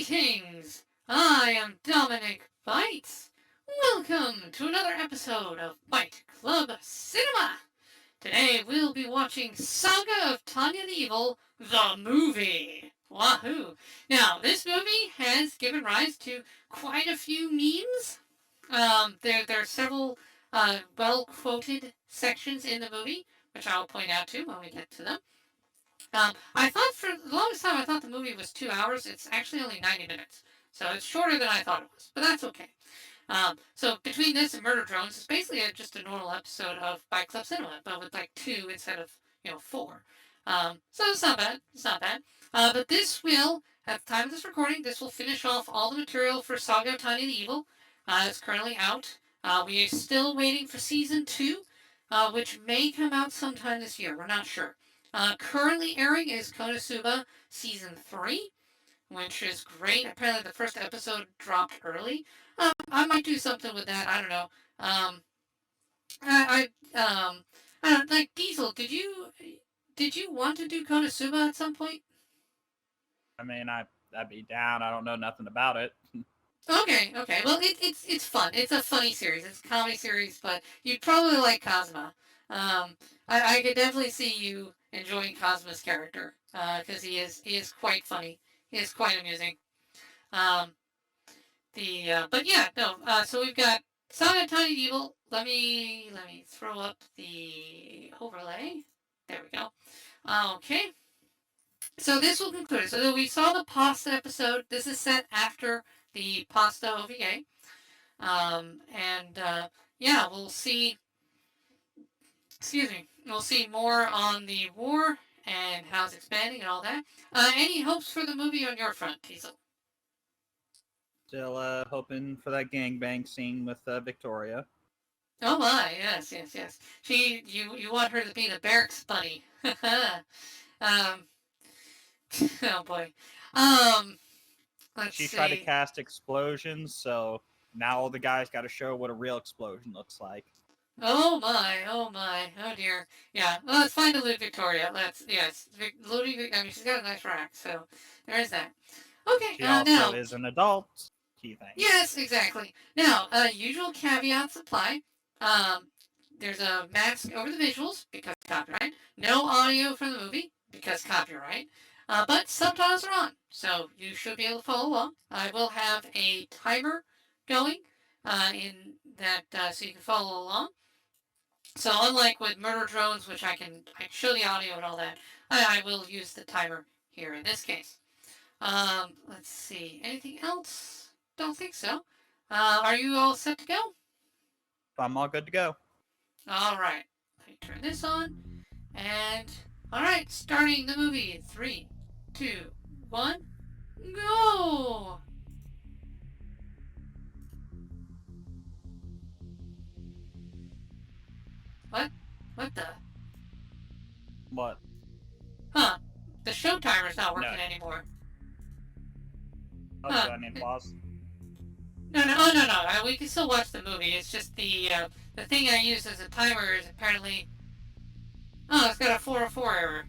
Greetings! I am Dominic Bytes. Welcome to another episode of Byte Club Cinema. Today we'll be watching Saga of Tanya the Evil, the movie. Wahoo! Now, this movie has given rise to quite a few memes. There are several well-quoted sections in the movie, which I'll point out to when we get to them. I thought for the longest time I thought the movie was 2 hours. It's actually only 90 minutes, so it's shorter than I thought it was. But that's okay. So between this and Murder Drones, it's basically just a normal episode of Byte Club Cinema, but with like two instead of four. So it's not bad. It's not bad. But this will, at the time of this recording, this will finish off all the material for Saga of Tanya the Evil. It's currently out. We are still waiting for season 2, which may come out sometime this year. We're not sure. Currently airing is Konosuba Season 3, which is great. Apparently the first episode dropped early. I might do something with that. I don't know. I don't like Diesel. Did you want to do Konosuba at some point? I mean, I'd be down. I don't know nothing about it. Okay. Well, it's fun. It's a funny series. It's a comedy series, but you'd probably like Kazuma. I could definitely see you enjoying Kazuma's character because he is quite funny. He is quite amusing. Um, but yeah, no. So we've got Saga of Tiny Evil. Let me throw up the overlay. There we go. Okay. So this will conclude it. So we saw the pasta episode. This is set after the pasta OVA. And yeah, we'll see. Excuse me. We'll see more on the war and how it's expanding and all that. Any hopes for the movie on your front, Teasel? Still hoping for that gangbang scene with Victoria. Oh my, yes. You want her to be the barracks bunny. um, oh boy. Um, let's She see. tried to cast explosions, so now all the guys got to show what a real explosion looks like. Oh my, oh dear. Yeah, well, let's find a loot Victoria. Yes, looting. I mean, she's got a nice rack, so there is that. Okay, She also now, is an adult. Key thing. yes, exactly. Now, usual caveats apply. Um, there's a mask over the visuals because copyright. No audio from the movie because copyright. But subtitles are on, so you should be able to follow along. I will have a timer going in that so you can follow along. So unlike with Murder Drones, which I can show the audio and all that, I will use the timer here in this case. Let's see. Anything else? Don't think so. Are you all set to go? I'm all good to go. All right. Let me turn this on. And all right, starting the movie in 3, 2, 1, go! What? What the? What? Huh? The show timer's not working No. anymore. Oh, Huh. do I need pause? No. We can still watch the movie. It's just the thing I use as a timer is apparently. Oh, it's got a 404 error.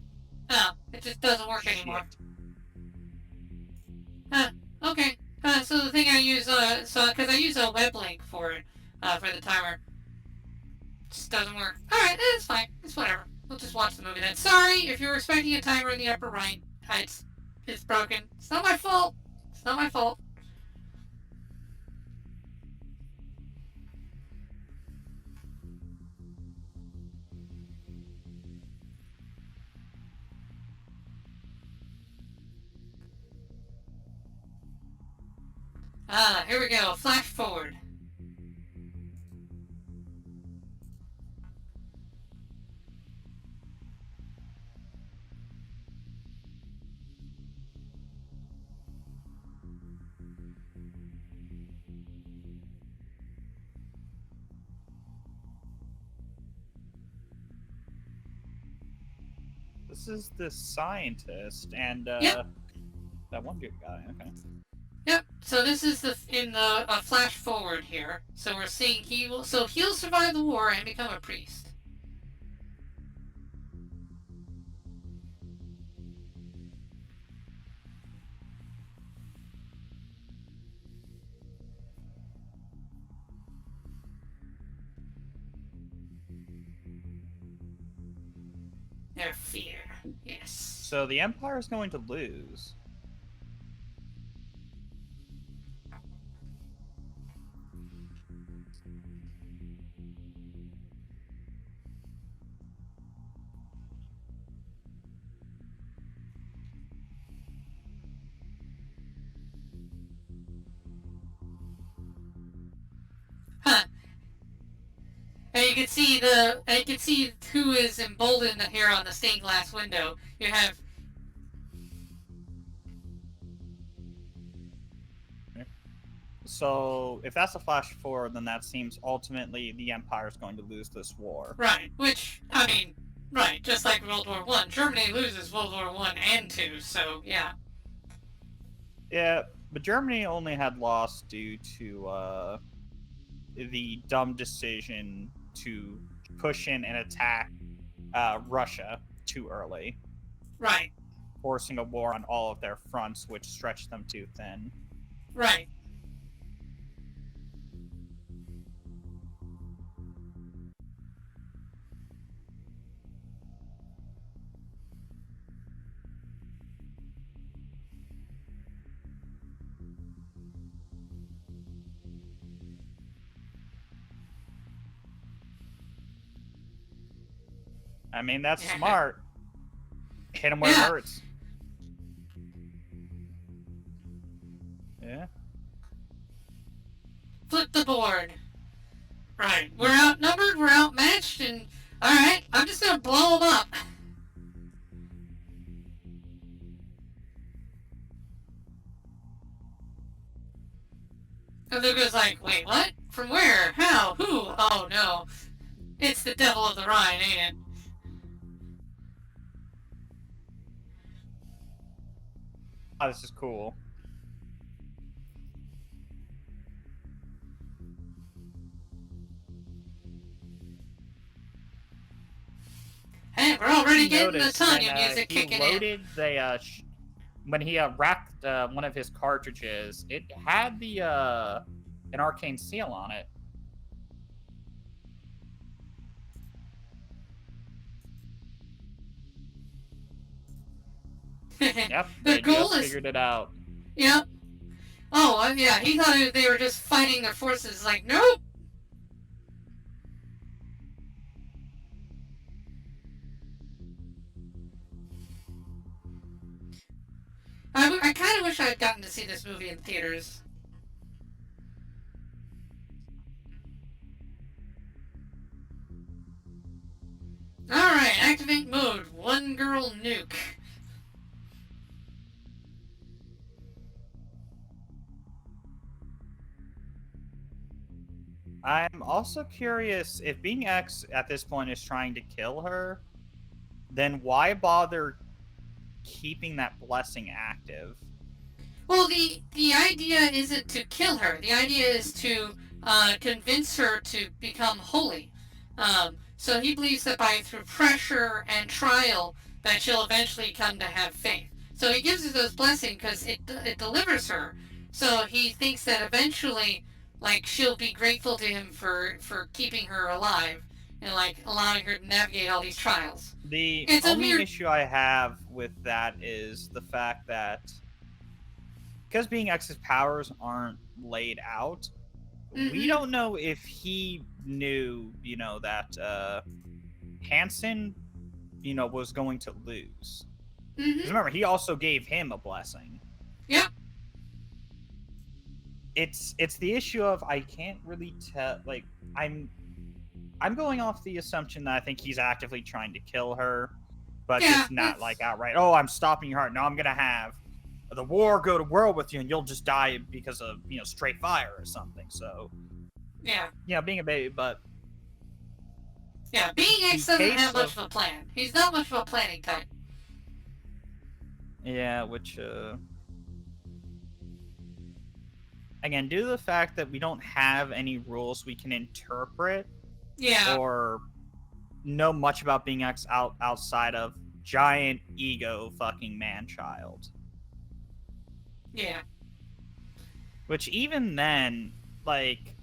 Oh, it just doesn't work anymore. Huh. Okay. So the thing I use, because I use a web link for it, for the timer, just doesn't work. All right, it's fine. It's whatever. We'll just watch the movie then. Sorry if you're expecting a timer in the upper right. It's broken. It's not my fault. It's not my fault. Here we go. Flash forward. This is the scientist and Yep. that one good guy. Okay. Yep. So this is in the flash forward here. So we're seeing he'll survive the war and become a priest. Their fear. Yes. So the Empire is going to lose. Huh. And you can see who is emboldened here on the stained glass window. You have So if that's a flash forward, then that seems ultimately the Empire is going to lose this war. right, which I mean, right, just like World War One, Germany loses World War One and Two, so yeah. Yeah, but Germany only had lost due to the dumb decision to push in and attack Russia too early, Right, forcing a war on all of their fronts, which stretched them too thin. right. I mean, that's Yeah. smart. Hit him where Yeah. it hurts. Yeah. Flip the board. Right, we're outnumbered, we're outmatched, and alright, I'm just gonna blow them up. And Luca's like, wait, what? From where? How? Who? Oh no. It's the devil of the Rhine, ain't it? Oh, this is cool. Hey, we're already getting the Notice Tanya when, music he kicking loaded the when he racked one of his cartridges, it had the an arcane seal on it. in. Yep, The they goal just is, figured it out. yep. Oh, yeah, he thought they were just fighting their forces. Like, nope. I kind of wish I had gotten to see this movie in theaters. Alright, activate mode. One girl nuke. I'm also curious if Being X at this point is trying to kill her, then why bother keeping that blessing active? Well, the idea isn't to kill her. The idea is to convince her to become holy. So he believes that through pressure and trial that she'll eventually come to have faith. So he gives her those blessings because it delivers her. So he thinks that eventually, like, she'll be grateful to him for keeping her alive and like allowing her to navigate all these trials. The It's a only weird. issue I have with that is the fact that because Being X's powers aren't laid out, we don't know if he knew, that Hansen, was going to lose. Because remember, he also gave him a blessing. Yep. It's the issue of I can't really tell. Like, I'm going off the assumption that I think he's actively trying to kill her, but Yeah, just not like outright. Oh, I'm stopping your heart. No, I'm gonna have the war go to world with you, and you'll just die because of straight fire or something. So yeah. being a baby, but Yeah, Being X doesn't have much of a plan. He's not much of a planning type. yeah, which again, due to the fact that we don't have any rules we can interpret, or know much about Being X outside of giant ego fucking man-child. Yeah. Which even then, like,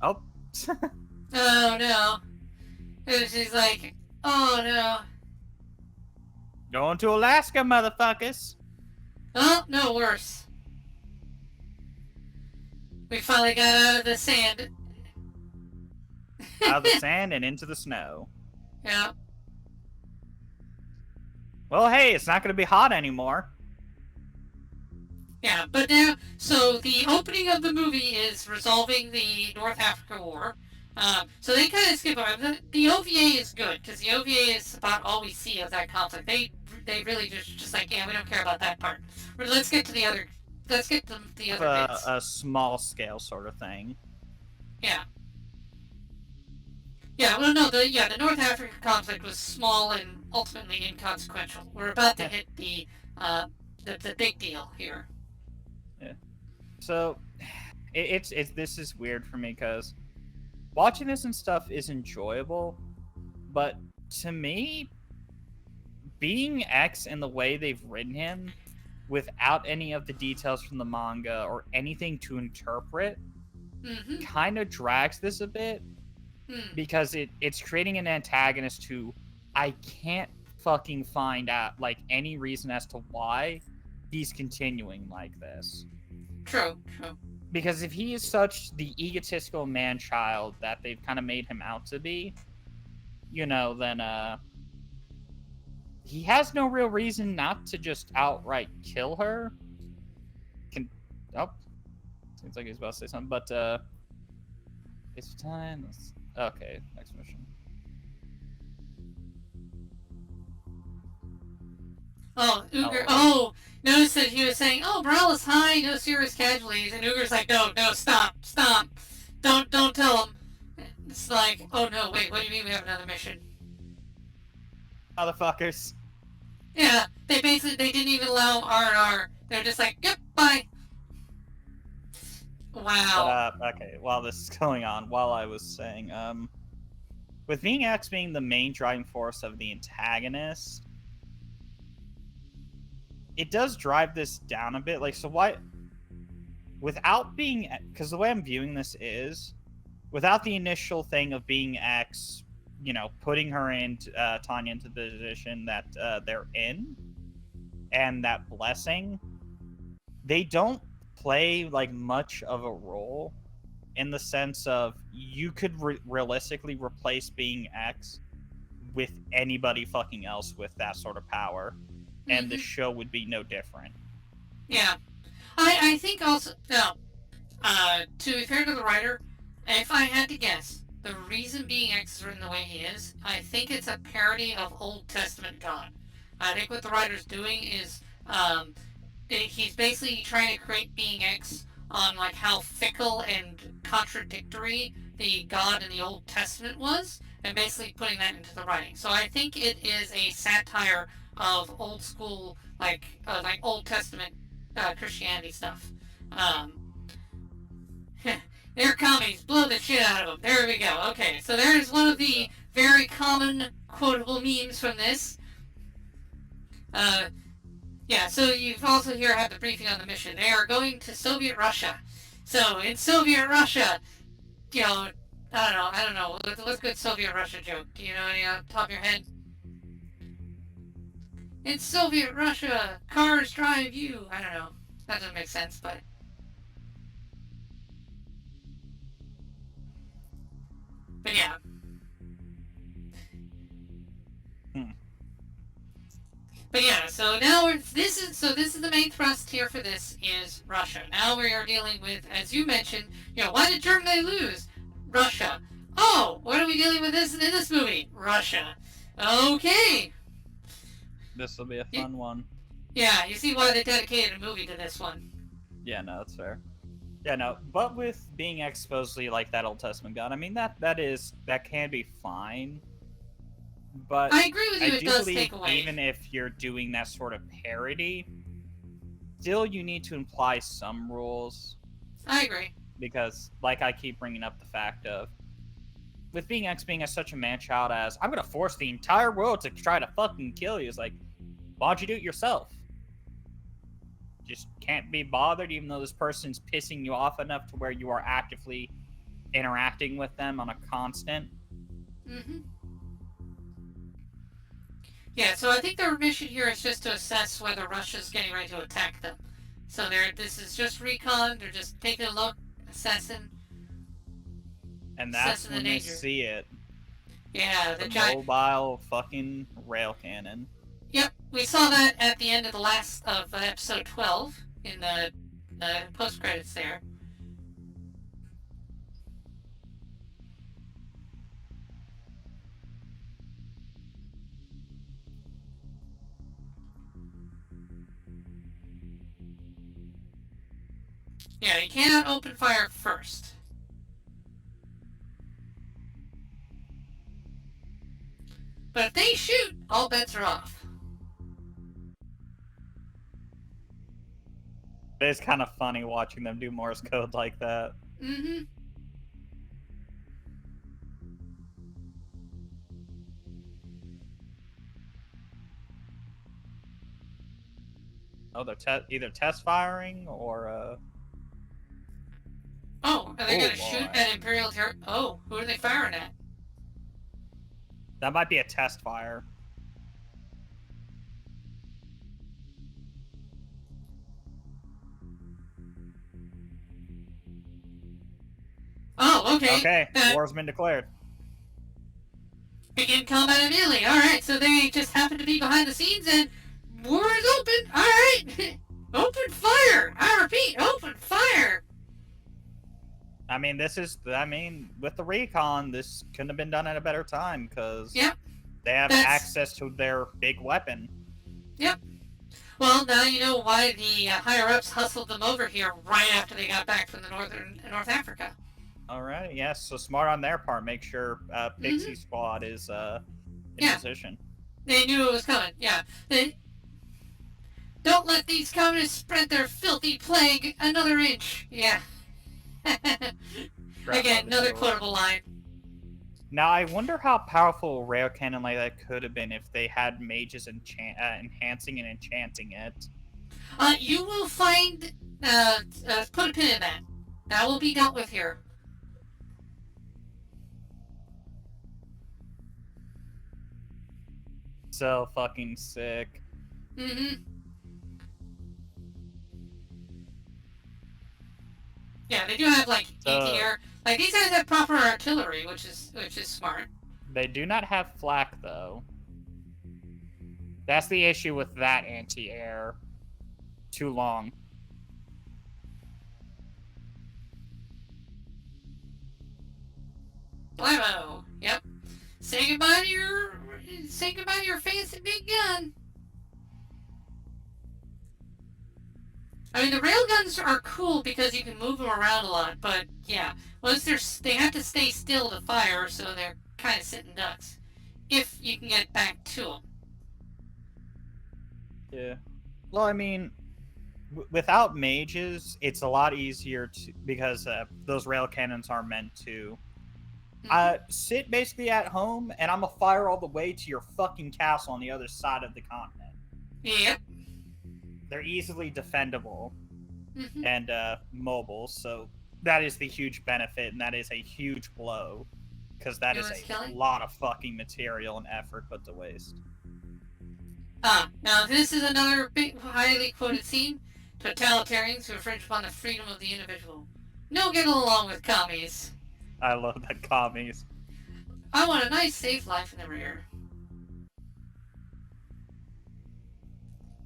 oh. Oh no. And she's like, oh no. Going to Alaska, motherfuckers. Oh, no, worse. We finally got out of the sand. Out of the sand and into the snow. Yeah. Well, hey, it's not going to be hot anymore. Yeah, but now, so the opening of the movie is resolving the North Africa War. So they kind of skip over. The OVA is good, because the OVA is about all we see of that conflict. They really just like, yeah, we don't care about that part. Let's get to the other bits. A small scale sort of thing. Yeah. Yeah, well, no, the North Africa conflict was small and ultimately inconsequential. We're about to hit the big deal here. Yeah. So, it's this is weird for me because watching this and stuff is enjoyable, but to me, being X and the way they've written him, without any of the details from the manga or anything to interpret, kind of drags this a bit. Because it's creating an antagonist who I can't fucking find out like any reason as to why he's continuing like this. True. Because if he is such the egotistical man-child that they've kind of made him out to be, then he has no real reason not to just outright kill her. Seems like he's about to say something, but it's time. Okay, next mission. Oh, Uger. Oh, notice that he was saying, "Oh, morale is high, no serious casualties," and Uger's like, "No, stop, don't tell him." It's like, oh no, wait, what do you mean we have another mission? Motherfuckers. Yeah, they didn't even allow R&R. They're just like, "Yep, bye." Wow. But, okay, while this is going on, while I was saying, with being X being the main driving force of the antagonist, it does drive this down a bit. Like, so why, without being, because the way I'm viewing this is, without the initial thing of being X, putting her Tanya into the position that they're in, and that blessing, they don't play like much of a role in the sense of you could realistically replace being X with anybody fucking else with that sort of power, and the show would be no different. Yeah, I think also to be fair to the writer, if I had to guess, the reason being X is written the way he is, I think it's a parody of Old Testament God. I think what the writer's doing is he's basically trying to create being X on like how fickle and contradictory the God in the Old Testament was, and basically putting that into the writing. So I think it is a satire of old school, like Old Testament Christianity stuff. They're commies, blow the shit out of them. There we go. Okay, so there's one of the very common quotable memes from this. Yeah, so you've also here had the briefing on the mission. They are going to Soviet Russia. So in Soviet Russia, I don't know. What's a good Soviet Russia joke? Do you know any off the top of your head? In Soviet Russia, cars drive you. I don't know. That doesn't make sense, but... But yeah. But yeah, so now this is the main thrust here for this is Russia. Now we are dealing with, as you mentioned, why did Germany lose? Russia. Oh, what are we dealing with in this movie? Russia. Okay. This will be a fun one. Yeah, you see why they dedicated a movie to this one. Yeah, no, that's fair. Yeah, no, but with being X supposedly like that Old Testament God, I mean that can be fine. But I agree with you. It does take away. Even if you're doing that sort of parody, still you need to imply some rules. I agree. Because, like I keep bringing up the fact of, with being X being such a man-child as, I'm gonna force the entire world to try to fucking kill you, it's like, why don't you do it yourself? Just can't be bothered, even though this person's pissing you off enough to where you are actively interacting with them on a constant. Yeah, so I think their mission here is just to assess whether Russia's getting ready to attack them. So this is just recon. They're just taking a look, assessing, And that's assessing the when they danger. see it. Yeah, the The giant. mobile fucking rail cannon. Yep, we saw that at the end of the last of episode 12 in the post credits there. Yeah, you cannot open fire first. But if they shoot, all bets are off. It's kind of funny watching them do Morse code like that. Mm-hmm. Oh, they're either test firing or Oh, are they Oh, going to shoot boy. at Imperial territory? Oh, who are they firing at? that might be a test fire. Oh, okay. Okay, war's been declared. Begin combat immediately. Alright, so they just happen to be behind the scenes and war is open. Alright. Open fire. I repeat, open fire. I mean, with the recon, this couldn't have been done at a better time because Yep. they have That's- access to their big weapon. Yep. Well, now you know why the higher-ups hustled them over here right after they got back from the North Africa. All right, yes, so smart on their part. Make sure Pixie Squad is in position. They knew it was coming. Yeah. Don't let these communists spread their filthy plague another inch. Yeah. Again, another quotable line. Now, I wonder how powerful a rail cannon like that could have been if they had mages enhancing and enchanting it. You will find. Put a pin in that. That will be dealt with here. So fucking sick. Mm-hmm. Yeah, they do have like anti-air. Like these guys have proper artillery, which is smart. They do not have flak though. That's the issue with that anti-air. Too long. Blammo. Yep. Say goodbye to your fancy big gun. I mean, the railguns are cool because you can move them around a lot, but yeah, they have to stay still to fire, so they're kind of sitting ducks. If you can get back to them. Yeah. Well, I mean, without mages, it's a lot easier to because those rail cannons are meant to sit basically at home, and I'm gonna fire all the way to your fucking castle on the other side of the continent. Yep. They're easily defendable Mm-hmm. and mobile, so that is the huge benefit, and that is a huge blow because that is a lot of fucking material and effort put to waste. Now this is another big, highly quoted scene. Totalitarians who infringe upon the freedom of the individual. No getting along with commies. I love that commies. I want a nice, safe life in the rear.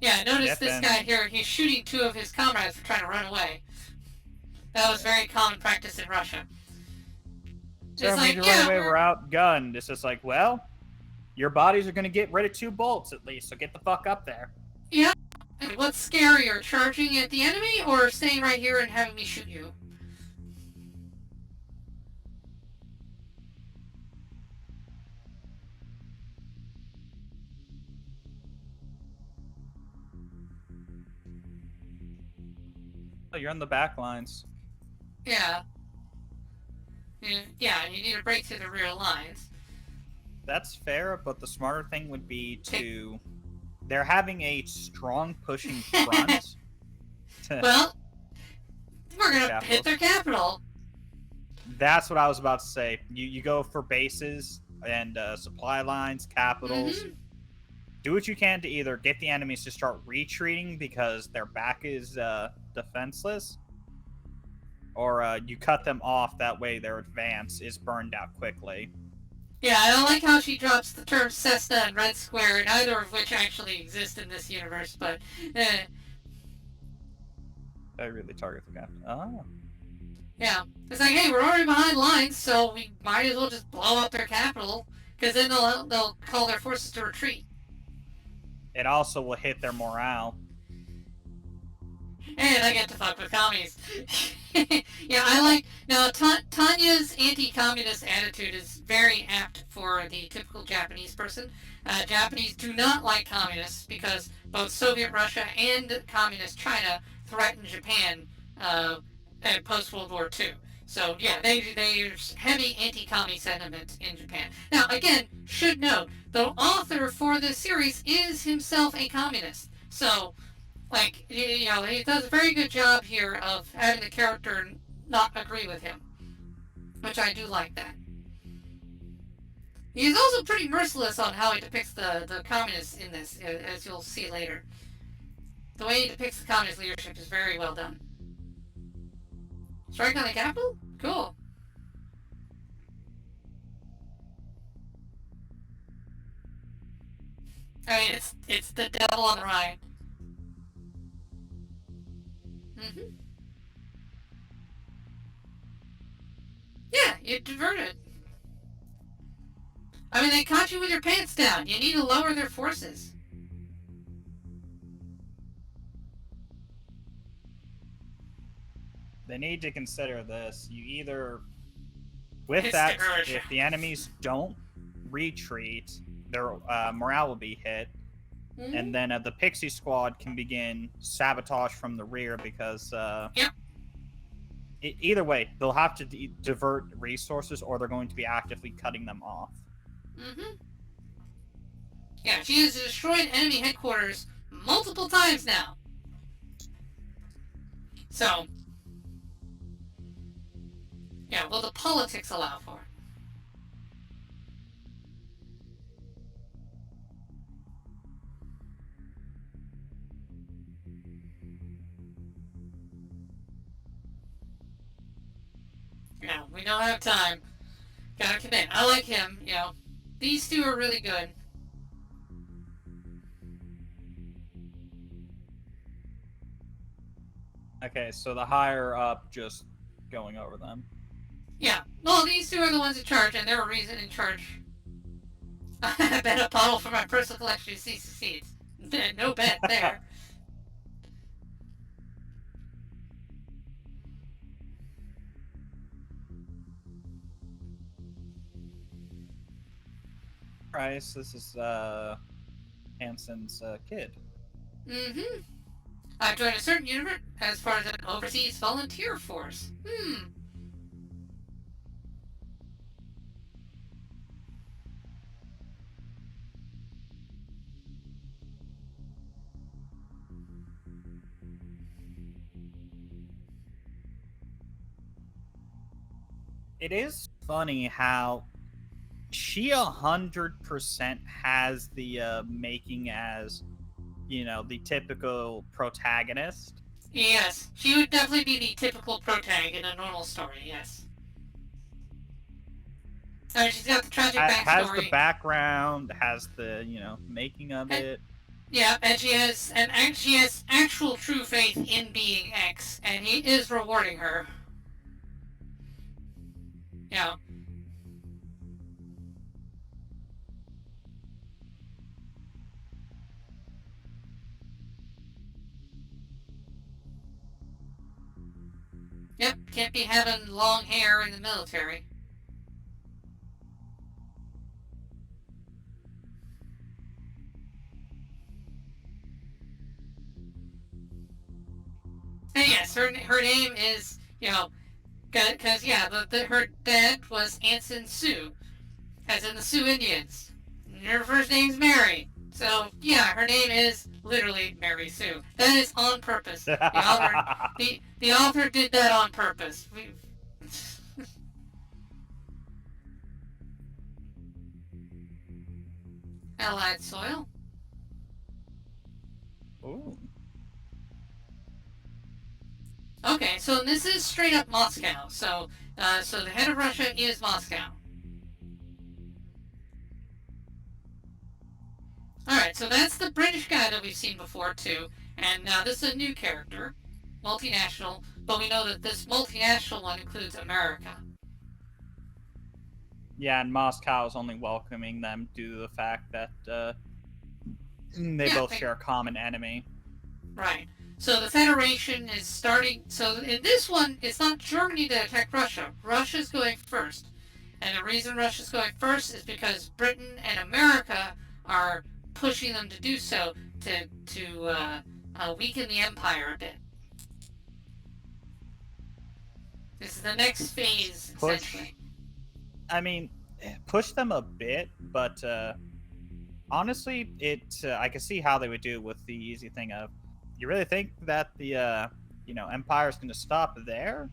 Yeah, notice this guy here, he's shooting two of his comrades for trying to run away. That was very common practice in Russia. So if you run away, we're outgunned. It's just like, well, your bodies are going to get rid of 2 bolts at least, so get the fuck up there. Yeah. And what's scarier, charging at the enemy or staying right here and having me shoot you? Oh, you're on the back lines. Yeah. Yeah, you need to break through the rear lines. That's fair, but the smarter thing would be to... They're having a strong pushing front. Well, we're gonna hit their capital. That's what I was about to say. You go for bases and supply lines, capitals. do what you can to either get the enemies to start retreating because their back is defenseless, or you cut them off. That way their advance is burned out quickly. Yeah, I don't like how she drops the terms Cessna and Red Square, neither of which actually exist in this universe, but I really target the captain. Oh. yeah. It's like, hey, we're already behind lines, so we might as well just blow up their capital, because then they'll call their forces to retreat. It also will hit their morale. And I get to fuck with commies. Yeah, I like... Now, Tanya's anti-communist attitude is very apt for the typical Japanese person. Japanese do not like communists because both Soviet Russia and communist China threatened Japan post-World War II. So, yeah, there's heavy anti-commie sentiment in Japan. Now, again, should note, the author for this series is himself a communist. So... like, you know, he does a very good job here of having the character not agree with him. Which I do like that. He's also pretty merciless on how he depicts the communists in this, as you'll see later. The way he depicts the communist leadership is very well done. Strike on the capital? Cool. I mean, it's the devil on the ride. Mm-hmm. Yeah, you divert it. I mean, they caught you with your pants down. You need to lower their forces. They need to consider this. You either... with that, if the enemies don't retreat, their morale will be hit. Mm-hmm. And then the Pixie Squad can begin sabotage from the rear because... yep. Either way, they'll have to divert resources or they're going to be actively cutting them off. Mm-hmm. Yeah, she has destroyed enemy headquarters multiple times now. So... yeah, will the politics allow for it? Yeah, we don't have time. Gotta commit. I like him, you know. These two are really good. Okay, so the higher up just going over them. Yeah. Well, these two are the ones in charge, and they're a reason in charge. I bet a bottle for my personal collection of CC seeds. No bet there. Price, this is Hansen's kid. Mm-hmm. I've joined a certain unit as far as an overseas volunteer force. It is funny how she 100% has the making as, you know, the typical protagonist. Yes, she would definitely be the typical protag in a normal story, yes. I mean, she's got the tragic backstory. Has the background, has the, you know, making of it. Yeah, and she has actual true faith in being X, and he is rewarding her. Yeah. Yep, can't be having long hair in the military. And yes, her name is, you know, because, yeah, her dad was Anson Sioux, as in the Sioux Indians. And her first name's Mary. So, yeah, her name is literally Mary Sue. That is on purpose. The author did that on purpose. Allied soil. Ooh. Okay, so this is straight up Moscow. So the head of Russia is Moscow. Alright, so that's the British guy that we've seen before, too. And now this is a new character, multinational, but we know that this multinational one includes America. Yeah, and Moscow is only welcoming them due to the fact that they both share a common enemy. Right. So the Federation is starting. So in this one, it's not Germany that attacked Russia. Russia's going first. And the reason Russia's going first is because Britain and America are pushing them to do so to weaken the empire a bit. This is the next phase, essentially. I mean, push them a bit, but honestly, I can see how they would do with the easy thing of, you really think that the Empire's going to stop there?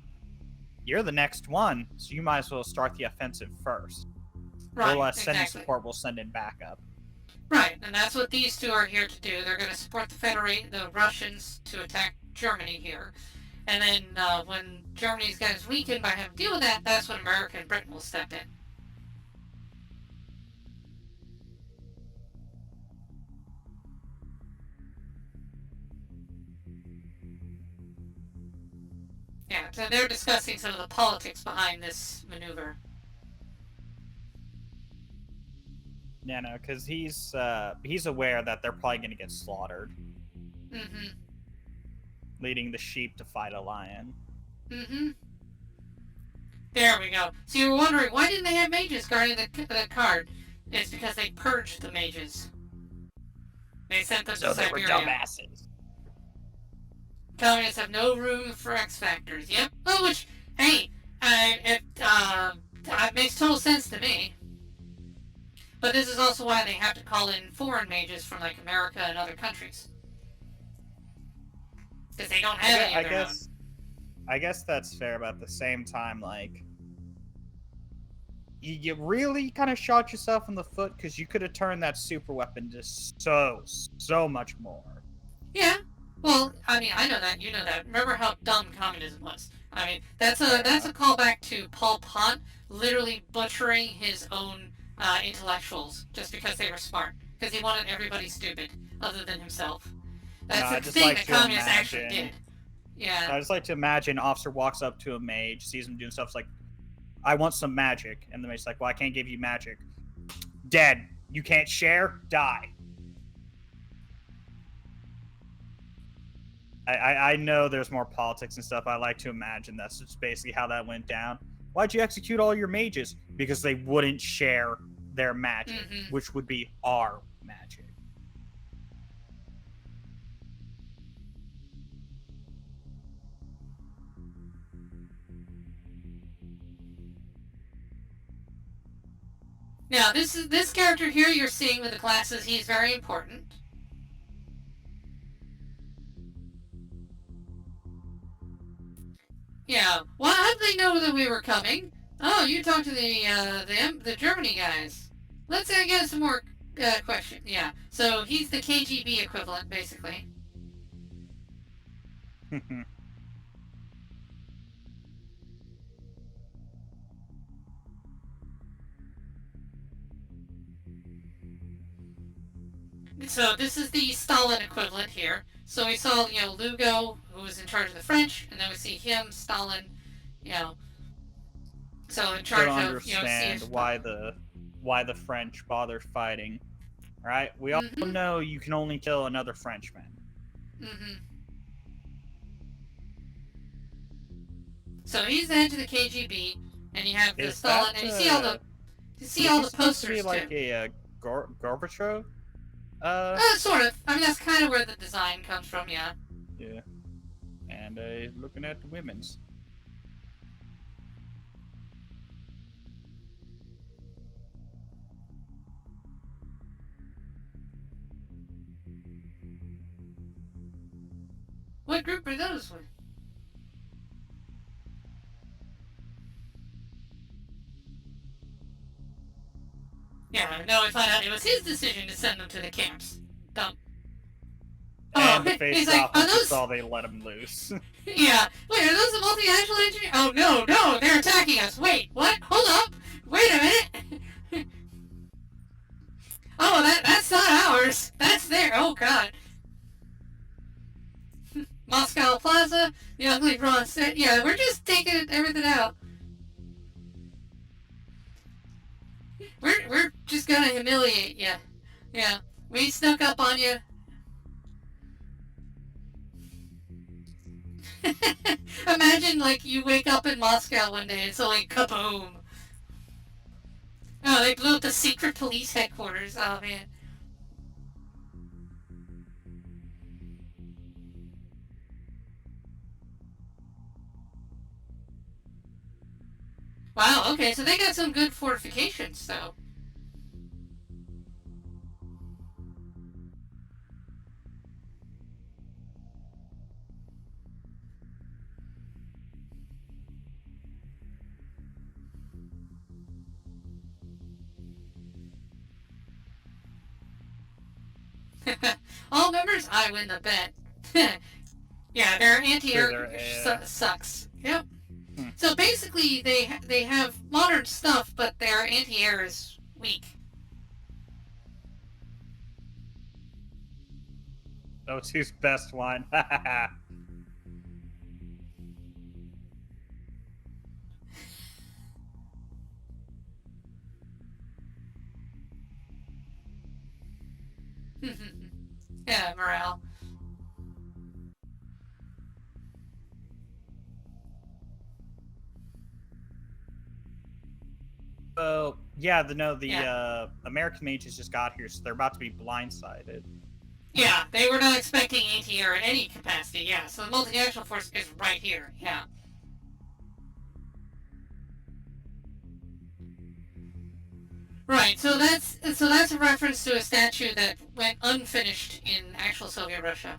You're the next one, so you might as well start the offensive first. Right, We'll send in exactly. support. We'll send in backup. Right, and that's what these two are here to do. They're going to support the Russians to attack Germany here. And then when Germany's guys weakened by having to deal with that, that's when America and Britain will step in. Yeah, so they're discussing some of the politics behind this maneuver. Yeah, no, because he's aware that they're probably going to get slaughtered. Mm-hmm. Leading the sheep to fight a lion. Mm-hmm. There we go. So you were wondering, why didn't they have mages guarding the card? It's because they purged the mages. They sent them to Siberia. So they were dumbasses. Communists have no room for X Factors. Yep. Oh, which, hey, it makes total sense to me. But this is also why they have to call in foreign mages from, like, America and other countries. Because they don't have any of their own. I guess that's fair, but at the same time, like, you really kind of shot yourself in the foot, because you could have turned that super weapon to so much more. Yeah. Well, I mean, I know that, you know that. Remember how dumb communism was. I mean, that's a callback to Pol Pot literally butchering his own intellectuals just because they were smart. Because he wanted everybody stupid, other than himself. That's the thing that communists actually did. Yeah. I just like to imagine officer walks up to a mage, sees him doing stuff, it's like, I want some magic. And the mage's like, well, I can't give you magic. Dead. You can't share? Die. I know there's more politics and stuff. I like to imagine that's just basically how that went down. Why'd you execute all your mages? Because they wouldn't share their magic, which would be our magic. Now, this character here you're seeing with the glasses, he's very important. Yeah. Well, how did they know that we were coming? Oh, you talked to the Germany guys. Let's get some more questions. Yeah. So he's the KGB equivalent, basically. So this is the Stalin equivalent here. So we saw, Lugo, who was in charge of the French, and then we see him, Stalin, so in charge of, understand why the French bothered fighting. Right? We all know you can only kill another Frenchman. So he's the head of the KGB, and you have the Stalin, and you see all the posters. To be like a Gorbachev? Sort of. I mean, that's kind of where the design comes from, yeah. Yeah. And looking at the women's. What group are those with? Yeah, no, we find out it was his decision to send them to the camps. Dumb. Oh, And the he's face like, are officer those? saw they let him loose. Yeah. Wait, are those the multinational engineers? Oh no, no, they're attacking us. Wait, what? Hold up. Wait a minute. Oh, that's not ours. That's there. Oh god. Moscow Plaza, the ugly bronze set. Yeah, we're just taking everything out. We're just gonna humiliate you. Yeah. We snuck up on you. Imagine, like, you wake up in Moscow one day and it's like, kaboom. Oh, they blew up the secret police headquarters. Oh, man. Wow, okay, so they got some good fortifications, though. All members, I win the bet. Yeah, their anti-air sucks. Yep. So basically, they have modern stuff, but their anti-air is weak. O2's best one. Yeah, morale. So yeah, the American mages just got here, so they're about to be blindsided. Yeah, they were not expecting ATR in any capacity. Yeah, so the multinational force is right here. Yeah. Right. So that's a reference to a statue that went unfinished in actual Soviet Russia.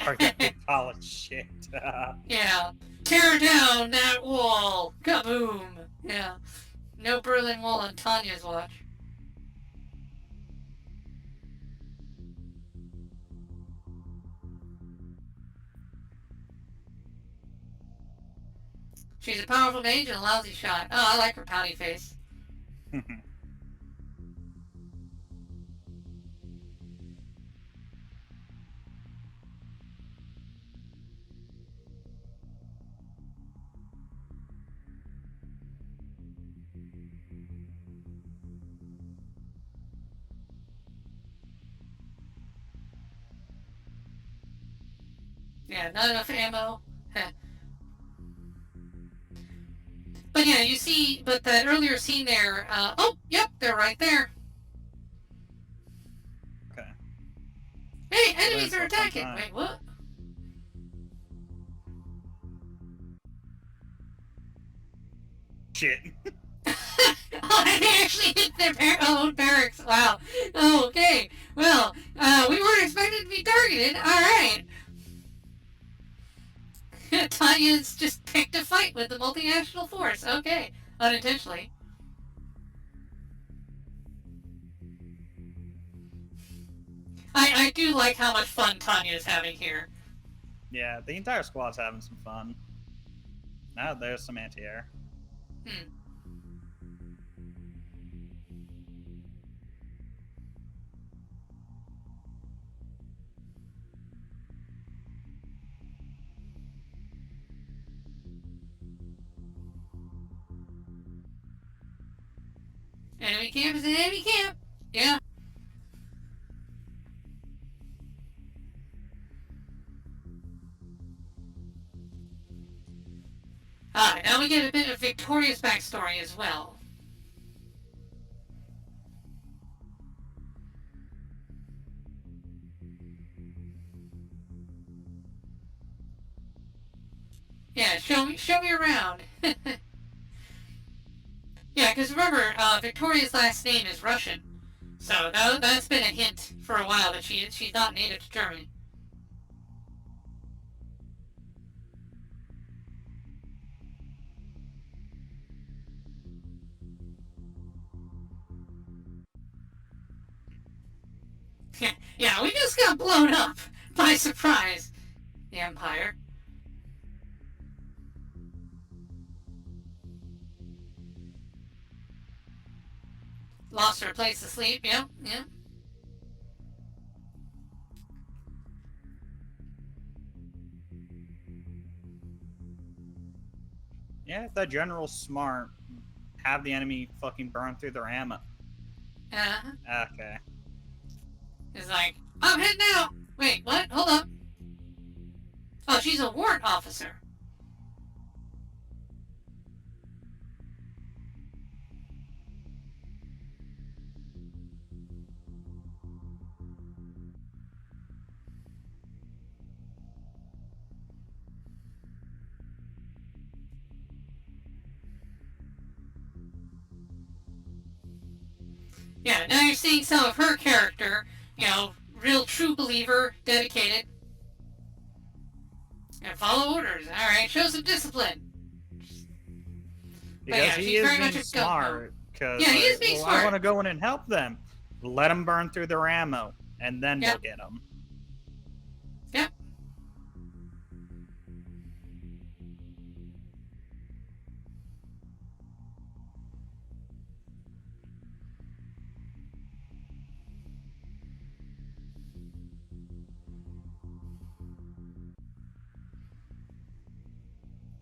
Forget polished shit. Yeah. Tear down that wall. Kaboom. Yeah. No Berlin Wall on Tanya's watch. She's a powerful mage and a lousy shot. Oh, I like her pouty face. Yeah, not enough ammo. But yeah, you see, but that earlier scene there, oh, yep, they're right there. Okay. Hey, enemies are attacking! Wait, what? Shit. Oh, they actually hit their own barracks. Wow. Oh, okay. Well, we weren't expected to be targeted. Alright. Tanya's just picked a fight with the multinational force. Okay. Unintentionally. I do like how much fun Tanya's having here. Yeah, the entire squad's having some fun. Now there's some anti-air. Hmm. Enemy camp is an enemy camp. Yeah. Alright, now we get a bit of Victoria's backstory as well. Yeah, show me around. Yeah, because remember, Victoria's last name is Russian. So that's been a hint for a while that she's not native to Germany. Yeah, we just got blown up by surprise. The Empire. Lost her place to sleep. Yep. Yeah, if that general's smart, have the enemy fucking burn through their ammo. Okay. It's like, I'm heading out. Wait, what? Hold up. Oh, she's a warrant officer. Yeah, now you're seeing some of her character, real true believer, dedicated. And follow orders. Alright, show some discipline. Because yeah, he she's is very being much a smart. Yeah, he is being smart. I want to go in and help them. Let them burn through their ammo, and then we'll get them. Yep.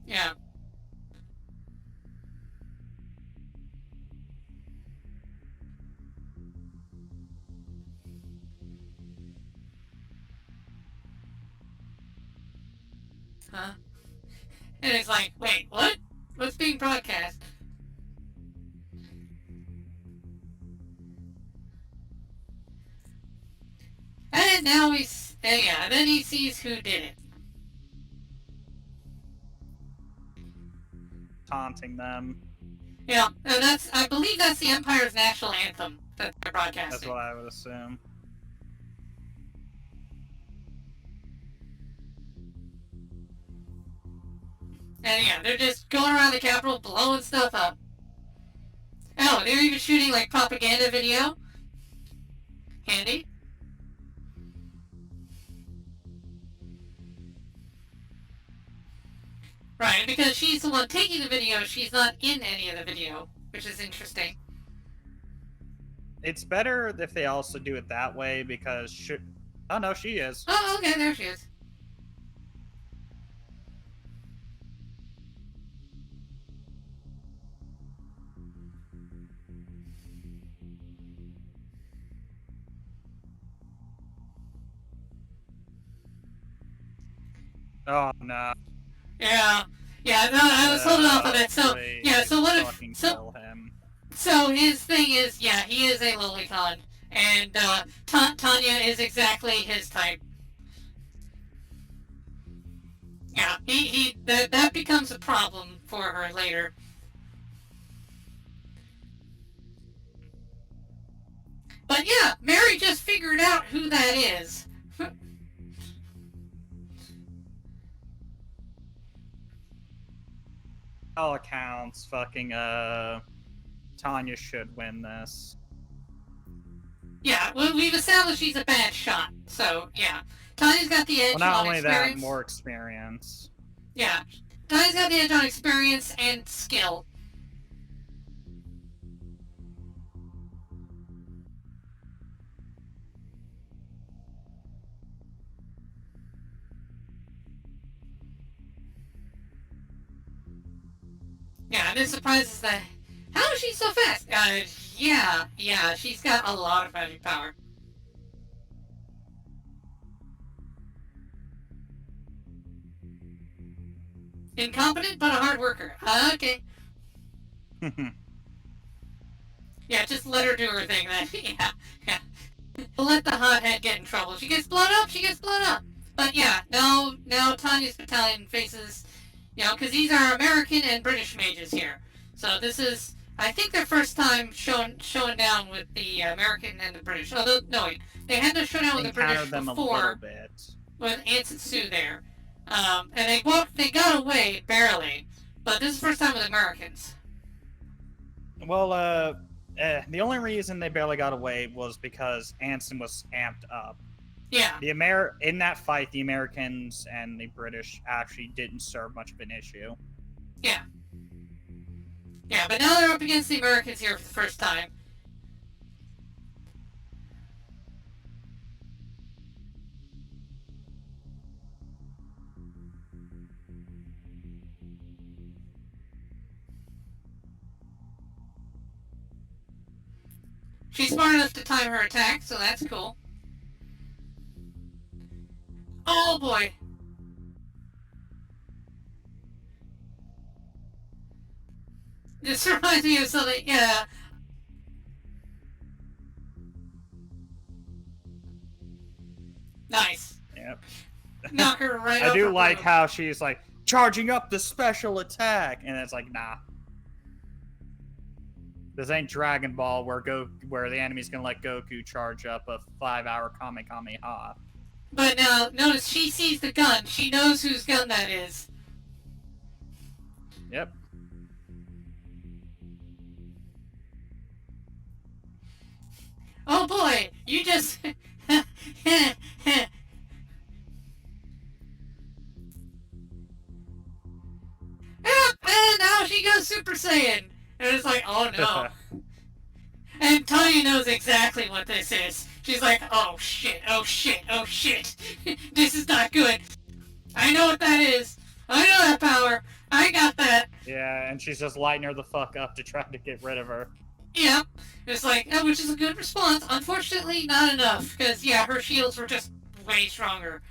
Yeah. Huh? And it's like, wait, what? What's being broadcast? And now then he sees who did it. Taunting them. Yeah, and I believe that's the Empire's national anthem that they're broadcasting. That's what I would assume. And yeah, they're just going around the Capitol blowing stuff up. Oh, they're even shooting like propaganda video. Handy. Right, because she's the one taking the video, she's not in any of the video, which is interesting. It's better if they also do it that way because oh no, she is. Oh, okay, there she is. Oh no. Yeah, no, I was holding off on it. So yeah, so what if so his thing is, yeah, he is a lolicon, and Tanya is exactly his type. Yeah, that becomes a problem for her later. But yeah, Mary just figured out who that is. All accounts, fucking Tanya should win this. Yeah, well, we've established she's a bad shot, so yeah. Tanya's got the edge on experience. Well, not only that, more experience. Yeah, Tanya's got the edge on experience and skill. Yeah, and it surprises that. How is she so fast? Yeah, she's got a lot of magic power. Incompetent, but a hard worker. Okay. Yeah, just let her do her thing then. Yeah. Let the hothead get in trouble. She gets blown up, But yeah, now Tanya's battalion faces, because these are American and British mages here. So this is, I think, their first time showing down with the American and the British. Although, no, wait, they had to show down with the British them before a bit. With Ants and Sioux there. And they got away, barely. But this is the first time with Americans. Well, The only reason they barely got away was because Anson was amped up. Yeah. In that fight, the Americans and the British actually didn't serve much of an issue. Yeah. Yeah, but now they're up against the Americans here for the first time. She's smart enough to time her attack, so that's cool. Oh boy. This reminds me of something, yeah. Nice. Yep. Knock her right I off do her like rope. how she's like, charging up the special attack, and it's like, nah. This ain't Dragon Ball where the enemy's gonna let Goku charge up a 5-hour Kamehameha. But now, notice she sees the gun. She knows whose gun that is. Yep. Oh boy, you just... And now she goes Super Saiyan. And it's like, oh no. And Tanya knows exactly what this is. She's like, oh shit, oh shit, oh shit. This is not good. I know what that is. I know that power. I got that. Yeah, and she's just lighting her the fuck up to try to get rid of her. Yep. It's like, which is a good response. Unfortunately, not enough. Because, yeah, her shields were just way stronger.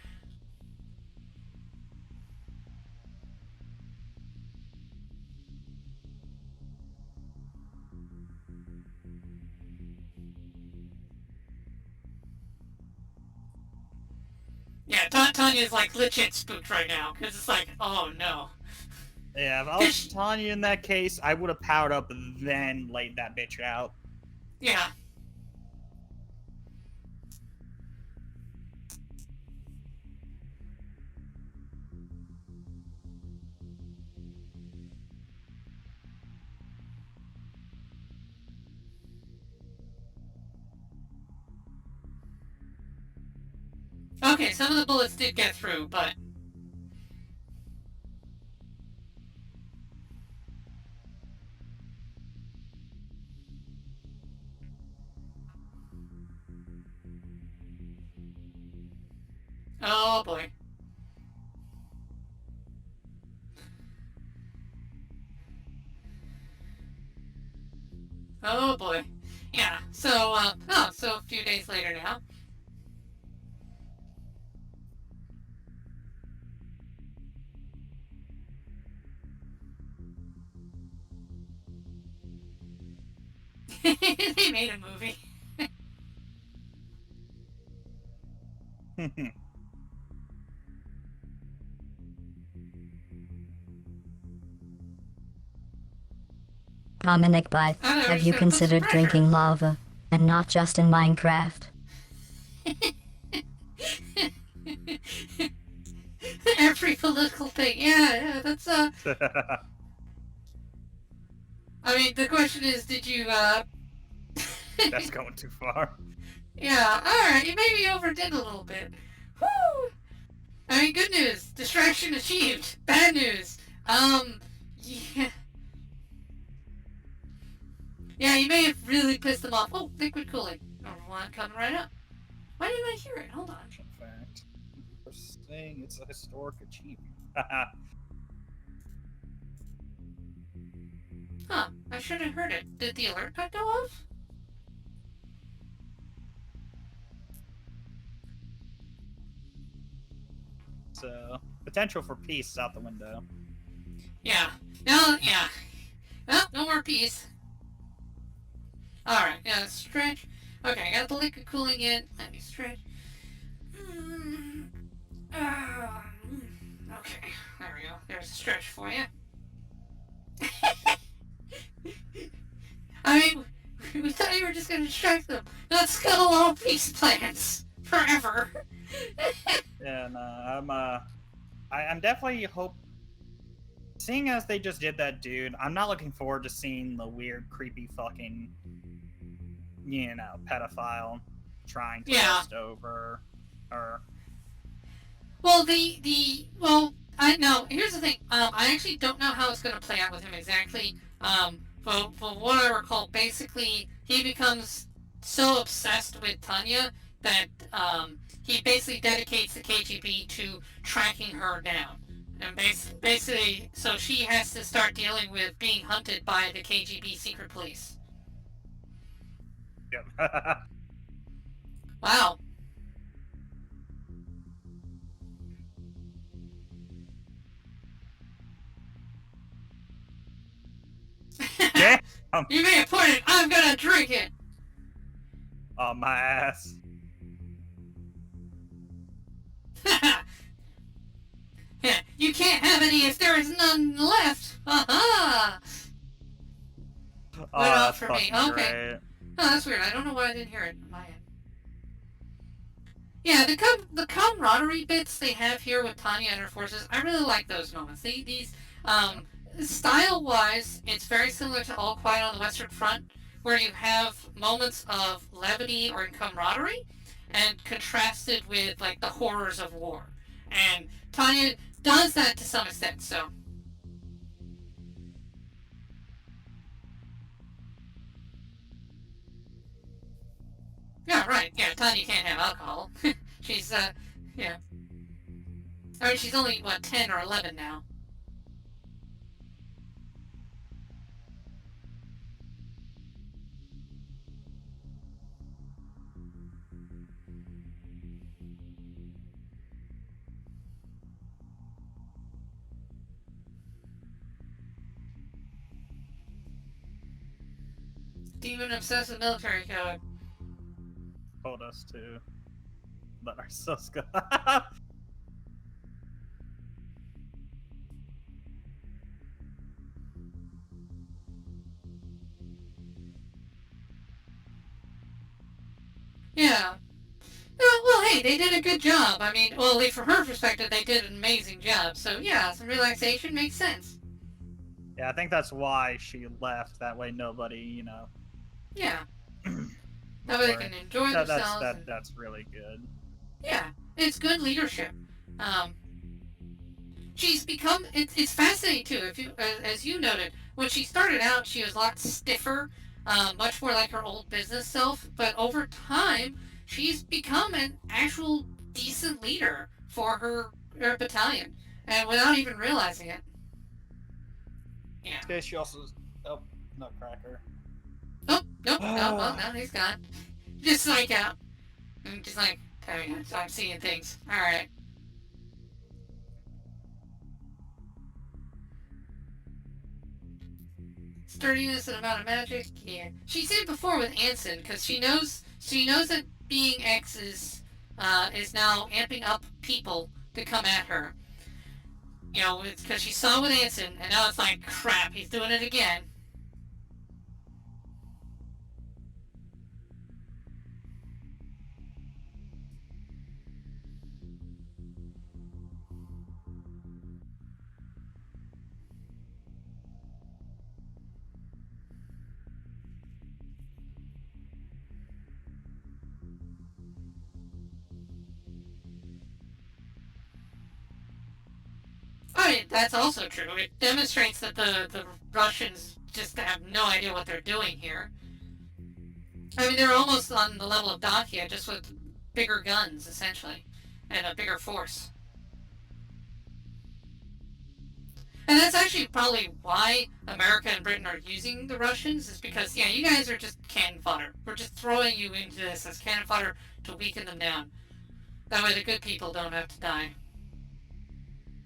Yeah, Tanya's like legit spooked right now. Because it's like, oh no. Yeah, if I was Tanya in that case, I would have powered up and then laid that bitch out. Yeah. Okay, some of the bullets did get through, but... Oh boy. Oh boy. Yeah, so, so a few days later now. They made a movie. Dominic, but I know, have we're you just gonna put some considered pressure. drinking lava? And not just in Minecraft? Every political thing. Yeah, that's, I mean, the question is, did you, That's going too far. Yeah, alright, you maybe overdid a little bit. Woo! I mean, good news. Distraction achieved. Bad news. Yeah. Yeah, you may have really pissed them off. Oh, liquid cooling. Number one coming right up. Why didn't I hear it? Hold on. In fact, we're saying it's a historic achievement. Huh, I should have heard it. Did the alert not go off? So, potential for peace is out the window. Yeah. No, yeah. Well, no more peace. Alright, yeah, stretch. Okay, I got the liquid cooling in. Let me stretch. Okay, there we go. There's a stretch for you. I mean, we thought you were just gonna distract them, not scuttle all peace plans forever. Yeah, no, I'm definitely hope seeing as they just did that, dude, I'm not looking forward to seeing the weird, creepy fucking, pedophile trying to lust over her. Well, I know. Here's the thing. I actually don't know how it's going to play out with him exactly. But from what I recall, basically he becomes so obsessed with Tanya that he basically dedicates the KGB to tracking her down, and basically, so she has to start dealing with being hunted by the KGB secret police. Yep. Wow. Damn! You may have pointed. I'm gonna drink it. On my ass. Yeah, you can't have any if there is none left. Aha! Went off for me. Okay. Great. Oh, that's weird. I don't know why I didn't hear it on my end. Yeah, the camaraderie bits they have here with Tanya and her forces, I really like those moments. Style-wise, it's very similar to All Quiet on the Western Front, where you have moments of levity or camaraderie, and contrasted with, like, the horrors of war. And Tanya does that to some extent, so... Yeah, right. Yeah, Tanya can't have alcohol. She's, yeah. I mean, she's only, 10 or 11 now. Demon obsessed with military code. Told us to let ourselves go. Yeah. Well, hey, they did a good job. I mean, well, from her perspective, they did an amazing job. So, yeah, some relaxation makes sense. Yeah, I think that's why she left. That way nobody, Yeah. That way they can enjoy themselves. That's really good. Yeah, it's good leadership. She's become, it's fascinating too, as you noted, when she started out, she was a lot stiffer, much more like her old business self, but over time, she's become an actual decent leader for her battalion, and without even realizing it. Yeah. Okay, she also... Oh, Nutcracker. Oh, nope, no, he's gone. Just like, just like, I'm seeing things. Alright. Sturdiness and amount of magic, yeah. She said before with Anson, because she knows that being X is now amping up people to come at her. Because she saw with Anson, and now it's like, crap, he's doing it again. I mean, that's also true. It demonstrates that the Russians just have no idea what they're doing here. I mean, they're almost on the level of Dacia, just with bigger guns, essentially, and a bigger force. And that's actually probably why America and Britain are using the Russians, is because, yeah, you guys are just cannon fodder. We're just throwing you into this as cannon fodder to weaken them down. That way the good people don't have to die.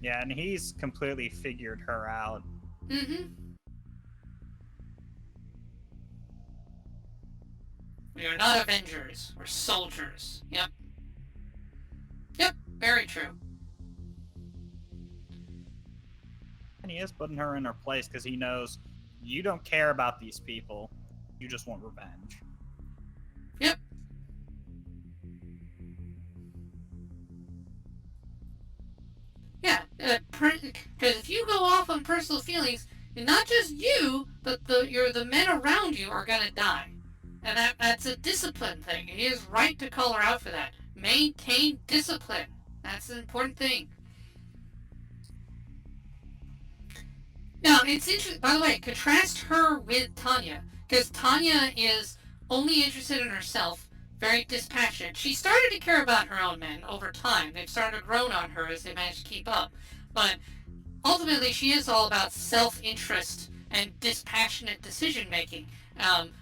Yeah, and he's completely figured her out. Mm-hmm. We are not Avengers. We're soldiers. Yep. Yep, very true. And he is putting her in her place because he knows you don't care about these people. You just want revenge. Yep. Yeah, Because if you go off on personal feelings, not just you, but the men around you are gonna die. And that's a discipline thing. He is right to call her out for that. Maintain discipline. That's an important thing. Now, it's interesting, by the way, contrast her with Tanya, because Tanya is only interested in herself, very dispassionate. She started to care about her own men over time. They've started to grow on her as they managed to keep up. But ultimately, she is all about self-interest and dispassionate decision-making,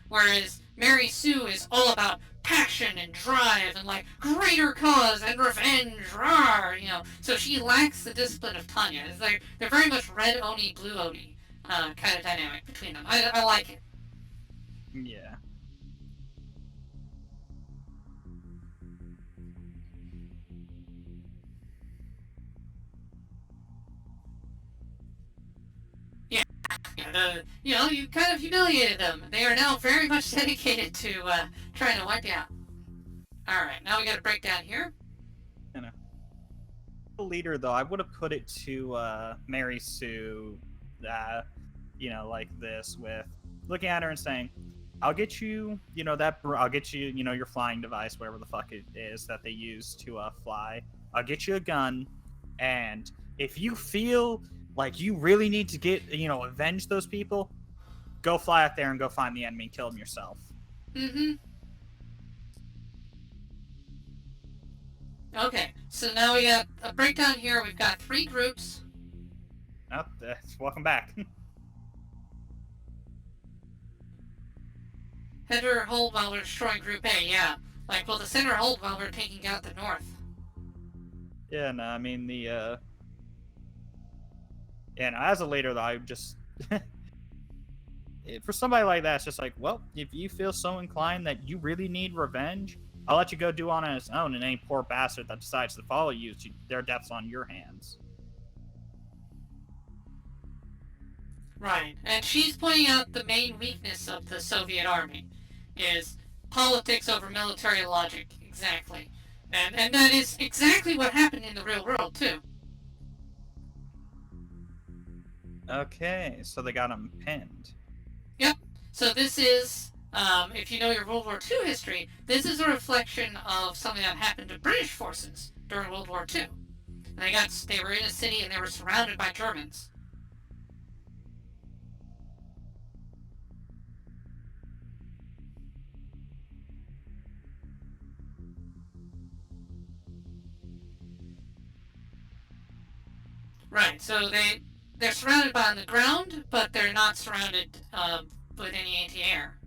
whereas Mary Sue is all about passion and drive and like greater cause and revenge, rawr, So she lacks the discipline of Tanya. It's like they're very much red oni, blue oni kind of dynamic between them. I like it. Yeah. You kind of humiliated them. They are now very much dedicated to trying to wipe you out. Alright, now we got a breakdown here. The leader, though, I would have put it to Mary Sue, like this, with looking at her and saying, I'll get you, I'll get you, your flying device, whatever the fuck it is that they use to fly. I'll get you a gun, and if you feel like you really need to get, avenge those people, go fly out there and go find the enemy and kill them yourself. Mm-hmm. Okay, so now we got a breakdown here. We've got 3 groups. Oh, welcome back. Header hold while we're destroying Group A, yeah. Like, well, the center hold while we're taking out the north. Yeah, no, I mean, as a leader, though, I just... For somebody like that, it's just like, well, if you feel so inclined that you really need revenge, I'll let you go do on its own, and any poor bastard that decides to follow you, their death's on your hands. Right, and she's pointing out the main weakness of the Soviet army is politics over military logic, exactly. And that is exactly what happened in the real world, too. Okay, so they got him pinned. Yep, so this is, if you know your World War II history, this is a reflection of something that happened to British forces during World War II. They were in a city and they were surrounded by Germans. Right, so they're surrounded by on the ground, but they're not surrounded with any anti-air.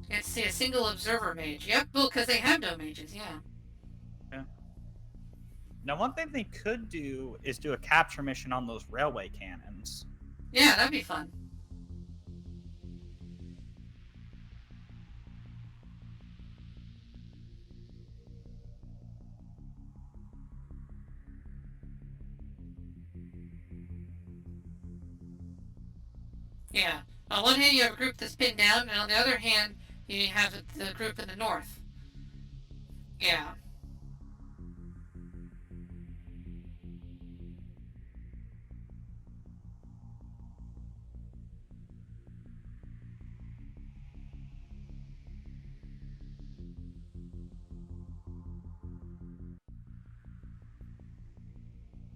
Let's see, a single observer mage. Yep, well, because they have no mages, yeah. Now, one thing they could do is do a capture mission on those railway cannons. Yeah, that'd be fun. Yeah. On one hand, you have a group that's pinned down, and on the other hand, you have the group in the north. Yeah.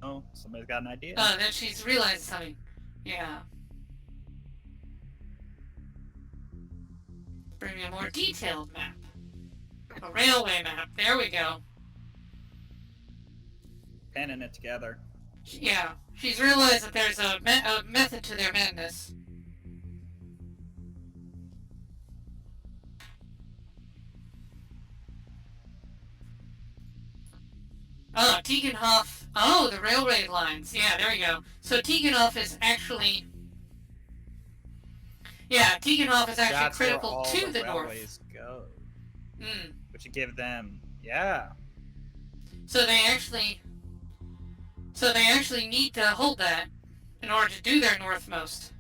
Oh, somebody's got an idea. Then she's realized something. Yeah. Bring me a more detailed map. A railway map. There we go. Pinning it together. Yeah. She's realized that there's a method to their madness. Oh, Tigenhof. Oh, the railway lines. Yeah, there we go. So Tigenhof is actually... Yeah, Tegenhof is actually That's where critical all to the the north. railways go. Mm. Which would give them, yeah. So they actually need to hold that in order to do their northmost.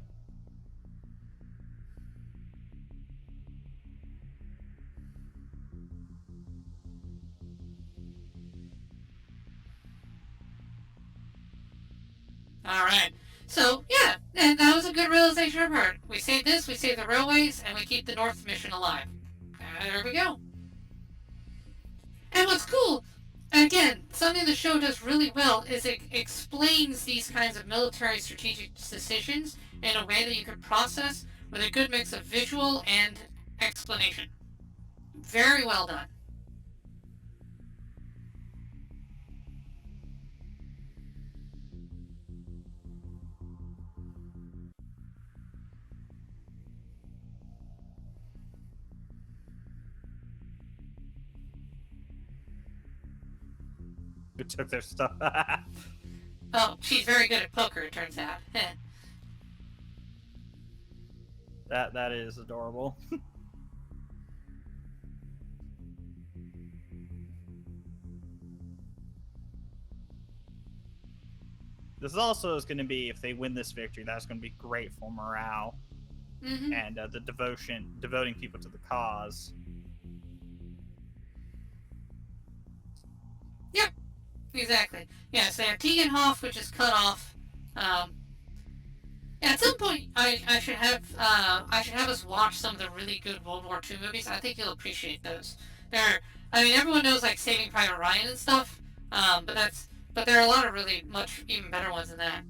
Alright. So, yeah, and that was a good realization of her. We save this, we save the railways, and we keep the North mission alive. There we go. And what's cool, again, something the show does really well is it explains these kinds of military strategic decisions in a way that you can process with a good mix of visual and explanation. Very well done. Who took their stuff? Oh, she's very good at poker, it turns out. That is adorable. This also is going to be, if they win this victory, that's going to be great for morale and the devoting people to the cause. Yep, exactly. Yeah, so they have Tegenhof, which is cut off. At some point, I should have us watch some of the really good World War II movies. I think you'll appreciate those. Everyone knows like Saving Private Ryan and stuff, but there are a lot of really much even better ones than that.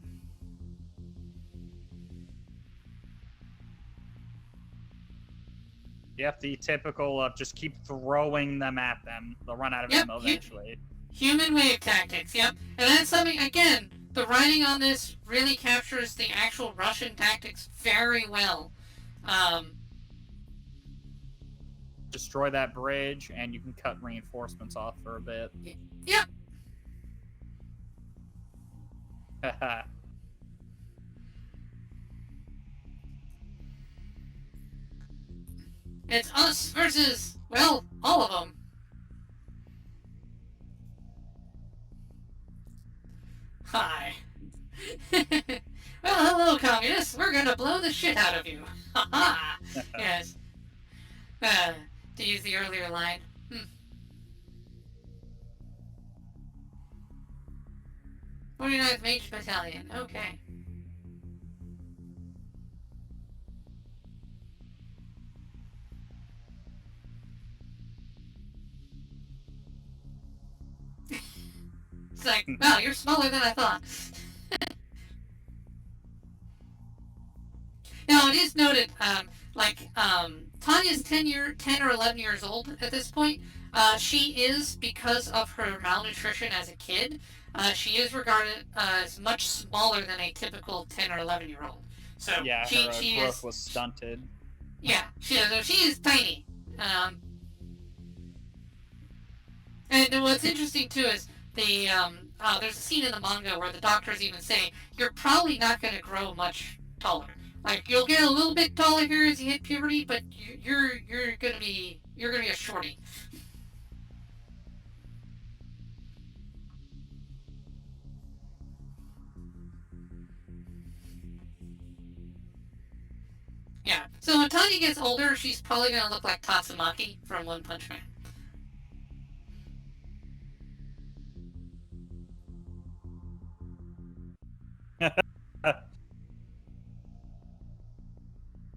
Yep, the typical of just keep throwing them at them. They'll run out of ammo eventually. Human wave tactics, yep. And that's something, again, the writing on this really captures the actual Russian tactics very well. Destroy that bridge, and you can cut reinforcements off for a bit. Yep. It's us versus, well, all of them. Hi. Well, hello, communists. We're gonna blow the shit out of you. Ha ha. Yes. To use the earlier line. 49th Mage Battalion. Okay. It's like, wow, you're smaller than I thought. Now, it is noted, Tanya's 10 or 11 years old at this point. She is, because of her malnutrition as a kid, she is regarded as much smaller than a typical 10 or 11-year-old. So yeah, her growth was stunted. Yeah, she is tiny. And what's interesting, too, is there's a scene in the manga where the doctors even say, you're probably not going to grow much taller. Like, you'll get a little bit taller here as you hit puberty, but you're gonna be a shorty. Yeah. So when Tanya gets older, she's probably gonna look like Tatsumaki from One Punch Man.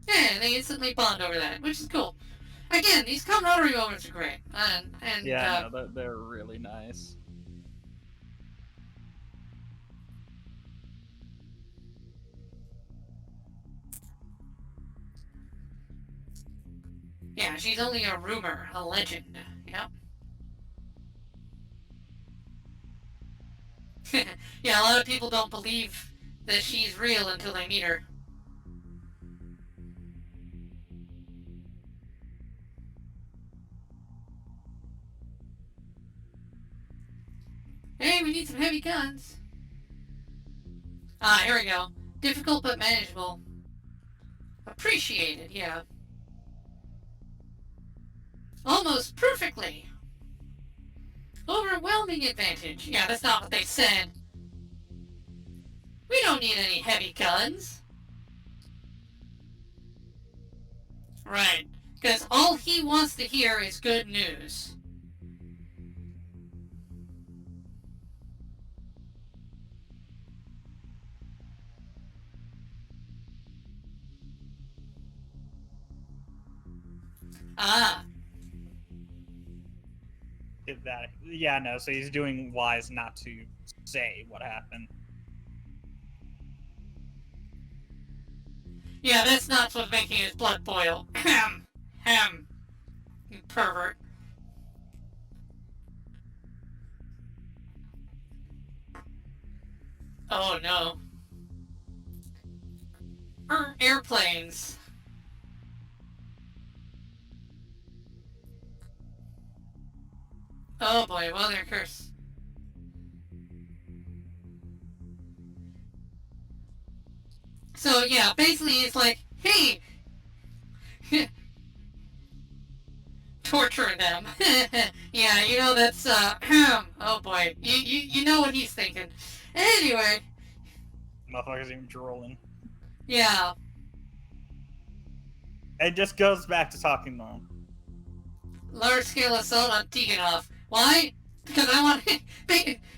Yeah, they instantly bond over that, which is cool. Again, these camaraderie moments are great, they're really nice. Yeah, she's only a rumor, a legend. Yep. Yeah, a lot of people don't believe that she's real until they meet her. Hey, we need some heavy guns. Ah, here we go. Difficult but manageable. appreciated, yeah. Almost perfectly. Overwhelming advantage. Yeah, that's not what they said. We don't need any heavy guns. Right. Because all he wants to hear is good news. Ah. Did that? Yeah, no. So he's doing wise not to say what happened. Yeah, that's not what's making his blood boil. Hem. Hem. You pervert. Oh no. Airplanes. Oh boy, well they're cursed. So yeah, basically it's like, hey, torture them. Yeah, you know that's oh boy, you know what he's thinking. Anyway, Motherfucker's even drooling. yeah. It just goes back to talking to him. Large scale assault on Tiganov. Why? Because I want.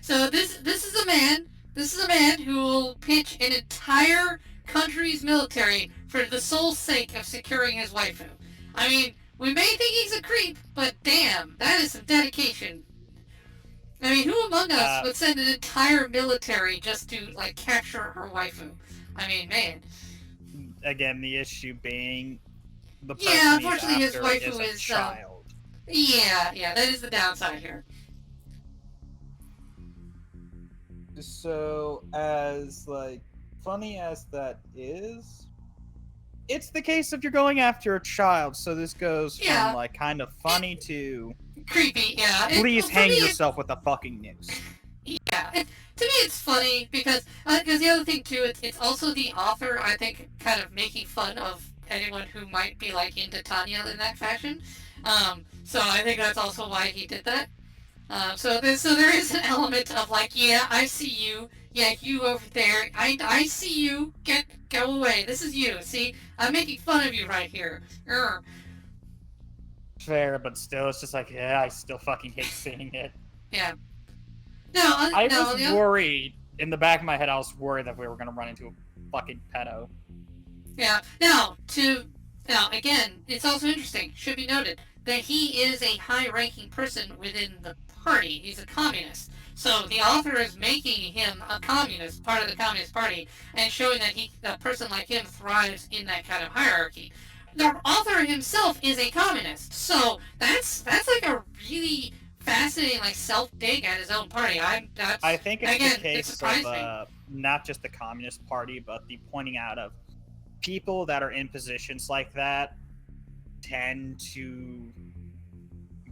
So this is a man. This is a man who will pitch an entire country's military for the sole sake of securing his waifu. I mean, we may think he's a creep, but damn, that is some dedication. I mean, who among us would send an entire military just to like capture her waifu? I mean, man. Again, the issue being the person Yeah, unfortunately, his he's waifu after is a is child. Yeah, that is the downside here. So, as like funny as that is, it's the case if you're going after a child. So this goes Yeah. from like kind of funny to Creepy, yeah. please For hang me, yourself with a fucking noose. Yeah, to me it's funny because the other thing too, it's also the author, I think, kind of making fun of anyone who might be like into Tanya in that fashion. So I think that's also why he did that. So there is an element of like, yeah, I see you. Yeah, you over there. I see you. Go away. This is you. See, I'm making fun of you right here. Urgh. Fair, but still, it's just like, yeah, I still fucking hate seeing it. Yeah. No, I no, was worried, in the back of my head, I was worried that we were going to run into a fucking pedo. Yeah. Now, again, it's also interesting, should be noted, that he is a high-ranking person within the party. He's a communist. So the author is making him a communist, part of the Communist Party, and showing that a person like him thrives in that kind of hierarchy. The author himself is a communist, so that's like a really fascinating like self-dig at his own party. I think it's again, the case surprised of not just the Communist Party, but the pointing out of people that are in positions like that tend to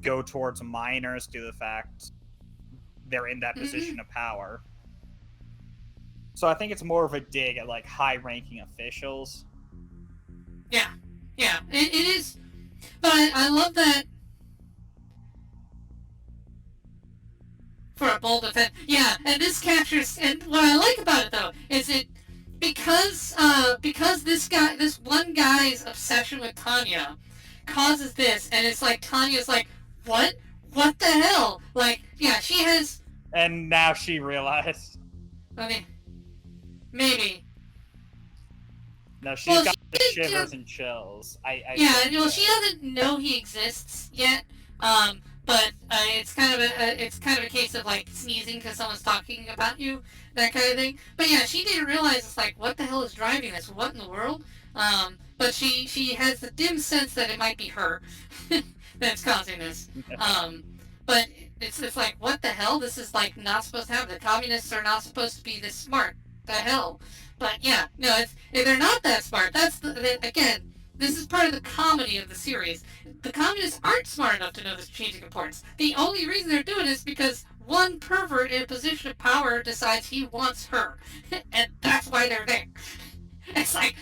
go towards minors due to the fact they're in that position of power. So I think it's more of a dig at like high-ranking officials. Yeah, it is. But I love that. For a bold defense. Yeah, and this captures, and what I like about it though, is it, because this one guy's obsession with Tanya causes this, and it's like, Tanya's like, what? What the hell? Like, yeah, she has... And now she realized. I mean, maybe. No, she's got the shivers and chills. She doesn't know he exists yet. But it's kind of a case of like sneezing because someone's talking about you, that kind of thing. But yeah, she didn't realize, it's like, what the hell is driving this? What in the world? But she has the dim sense that it might be her that's causing this. But it's like, what the hell? This is like not supposed to happen. The communists are not supposed to be this smart. The hell? But yeah, no, they're not that smart. Again, this is part of the comedy of the series. The communists aren't smart enough to know the strategic importance. The only reason they're doing it is because one pervert in a position of power decides he wants her. And that's why they're there. It's like,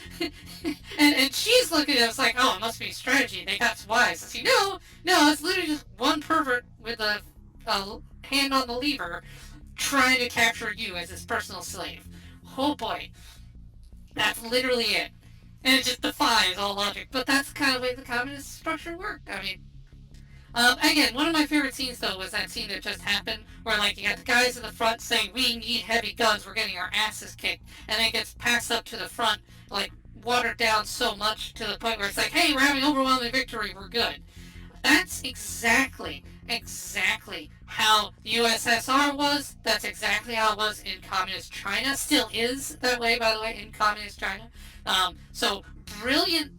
and she's looking at it, it's like, oh, it must be strategy. They got wise. It's like, no, it's literally just one pervert with a hand on the lever trying to capture you as his personal slave. Oh boy. That's literally it. And it just defies all logic. But that's kind of the way the communist structure worked. I mean, again, one of my favorite scenes, though, was that scene that just happened, where, like, you got the guys in the front saying, we need heavy guns, we're getting our asses kicked, and then it gets passed up to the front, like, watered down so much to the point where it's like, hey, we're having overwhelming victory, we're good. That's exactly how the USSR was. That's exactly how it was in communist China. Still is that way, by the way, in communist China. So brilliant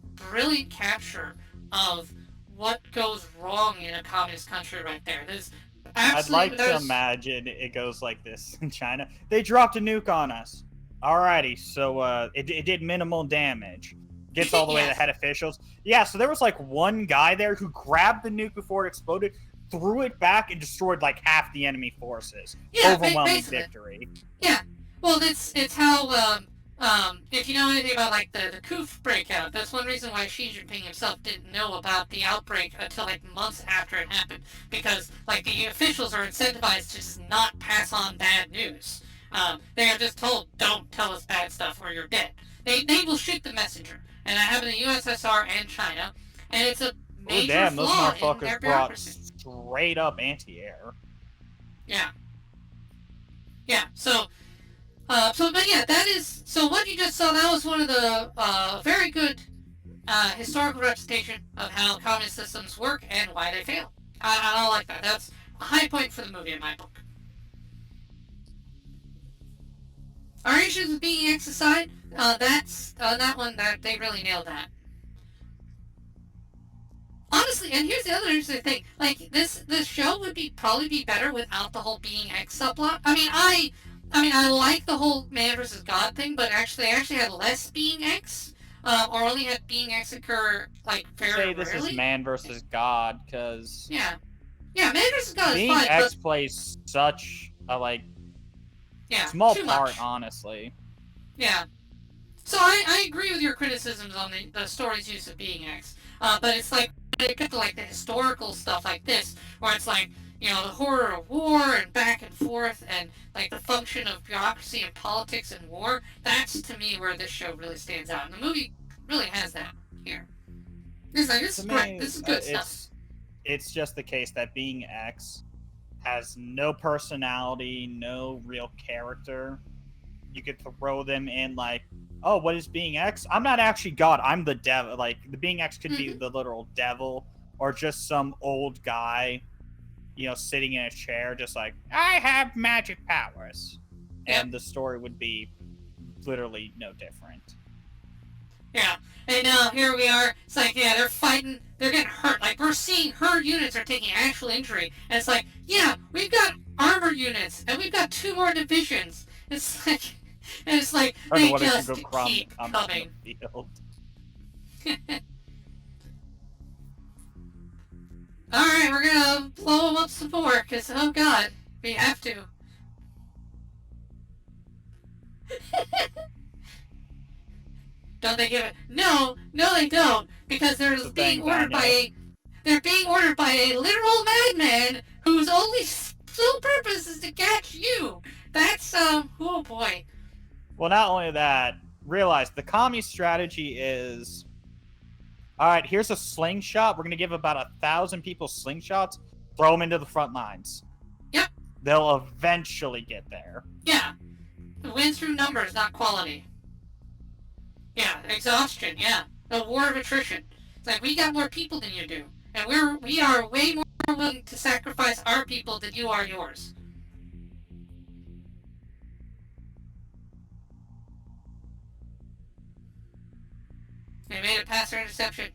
capture of what goes wrong in a communist country right there. I'd like to imagine it goes like this in China. They dropped a nuke on us. Alrighty, so it did minimal damage. Gets all the way to the head officials. Yeah, so there was like one guy there who grabbed the nuke before it exploded, threw it back, and destroyed like half the enemy forces. Yeah, overwhelming victory. Yeah, well, it's how if you know anything about like the coup breakout, that's one reason why Xi Jinping himself didn't know about the outbreak until like months after it happened, because like the officials are incentivized to just not pass on bad news. They are just told, don't tell us bad stuff or you're dead. They will shoot the messenger. And that happened in the USSR and China, and it's a major flaw in their bureaucracy. Straight up anti-air. Yeah. So, but yeah, that is, so what you just saw, that was one of the very good historical representation of how communist systems work and why they fail. I like that. That's a high point for the movie in my book. Our issues with being X aside, that's that one that they really nailed that. Honestly, and here's the other interesting thing: like this show would probably be better without the whole being X subplot. I mean, I like the whole man versus God thing, but actually, I had less being X, or only had being X occur like very rarely. Say this is man versus God, because yeah, man versus God being is fine. X plays such a small part, honestly. Yeah. So I agree with your criticisms on the story's use of being X. But it's like, when it gets to like the historical stuff like this, where it's like, you know, the horror of war and back and forth and like the function of bureaucracy and politics and war, that's to me where this show really stands out. And the movie really has that here. It's like, this is great. This is good stuff. It's just the case that being X has no personality, no real character. You could throw them in like, oh, what is being X? I'm not actually God, I'm the devil. Like, the being X could be the literal devil, or just some old guy, you know, sitting in a chair, just like, I have magic powers. And the story would be literally no different. Yeah, and now here we are, it's like, yeah, they're fighting, they're getting hurt, like, we're seeing her units are taking actual injury, and it's like, yeah, we've got armor units, and we've got 2 more divisions, it's like, they just keep coming. Alright, we're gonna blow them up some more, because, oh god, we have to. Don't they give it? No, they don't, because they're being ordered by a literal madman whose only sole purpose is to catch you. That's oh boy. Well, not only that, realize the commie strategy is, all right, here's a slingshot. We're gonna give about 1,000 people slingshots. Throw them into the front lines. Yep. They'll eventually get there. Yeah. It wins through numbers, not quality. Yeah, exhaustion, yeah. The war of attrition. It's like, we got more people than you do. And we are way more willing to sacrifice our people than you are yours. They made it past our interception.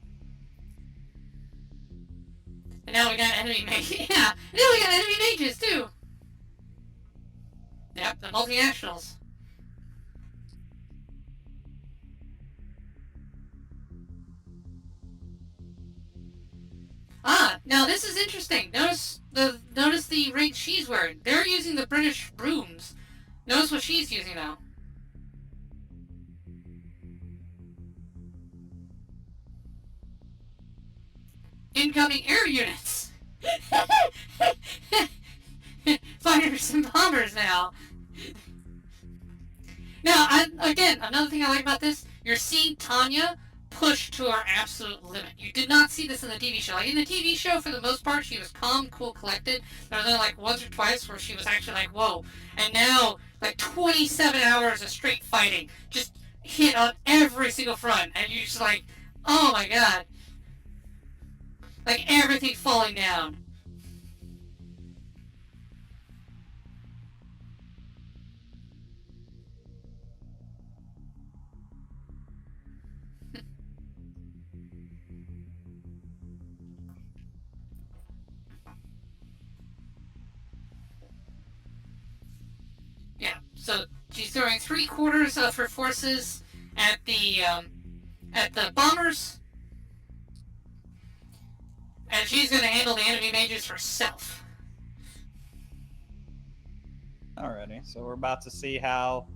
And now we got enemy mages. Yeah, now we got enemy mages, too. Yep, the multinationals. Now this is interesting. Notice the ring she's wearing. They're using the British brooms. Notice what she's using now. incoming air units. Fighters and bombers now. Now, again, another thing I like about this, you're seeing Tanya pushed to her absolute limit. You did not see this in the TV show. Like, in the TV show, for the most part, she was calm, cool, collected. There was only like once or twice where she was actually like, whoa. And now, like 27 hours of straight fighting, just hit on every single front. And you're just like, oh my god. Like, everything falling down. Yeah, so she's throwing 3/4 of her forces at the bombers, and she's gonna handle the enemy mages herself. Alrighty, so we're about to see how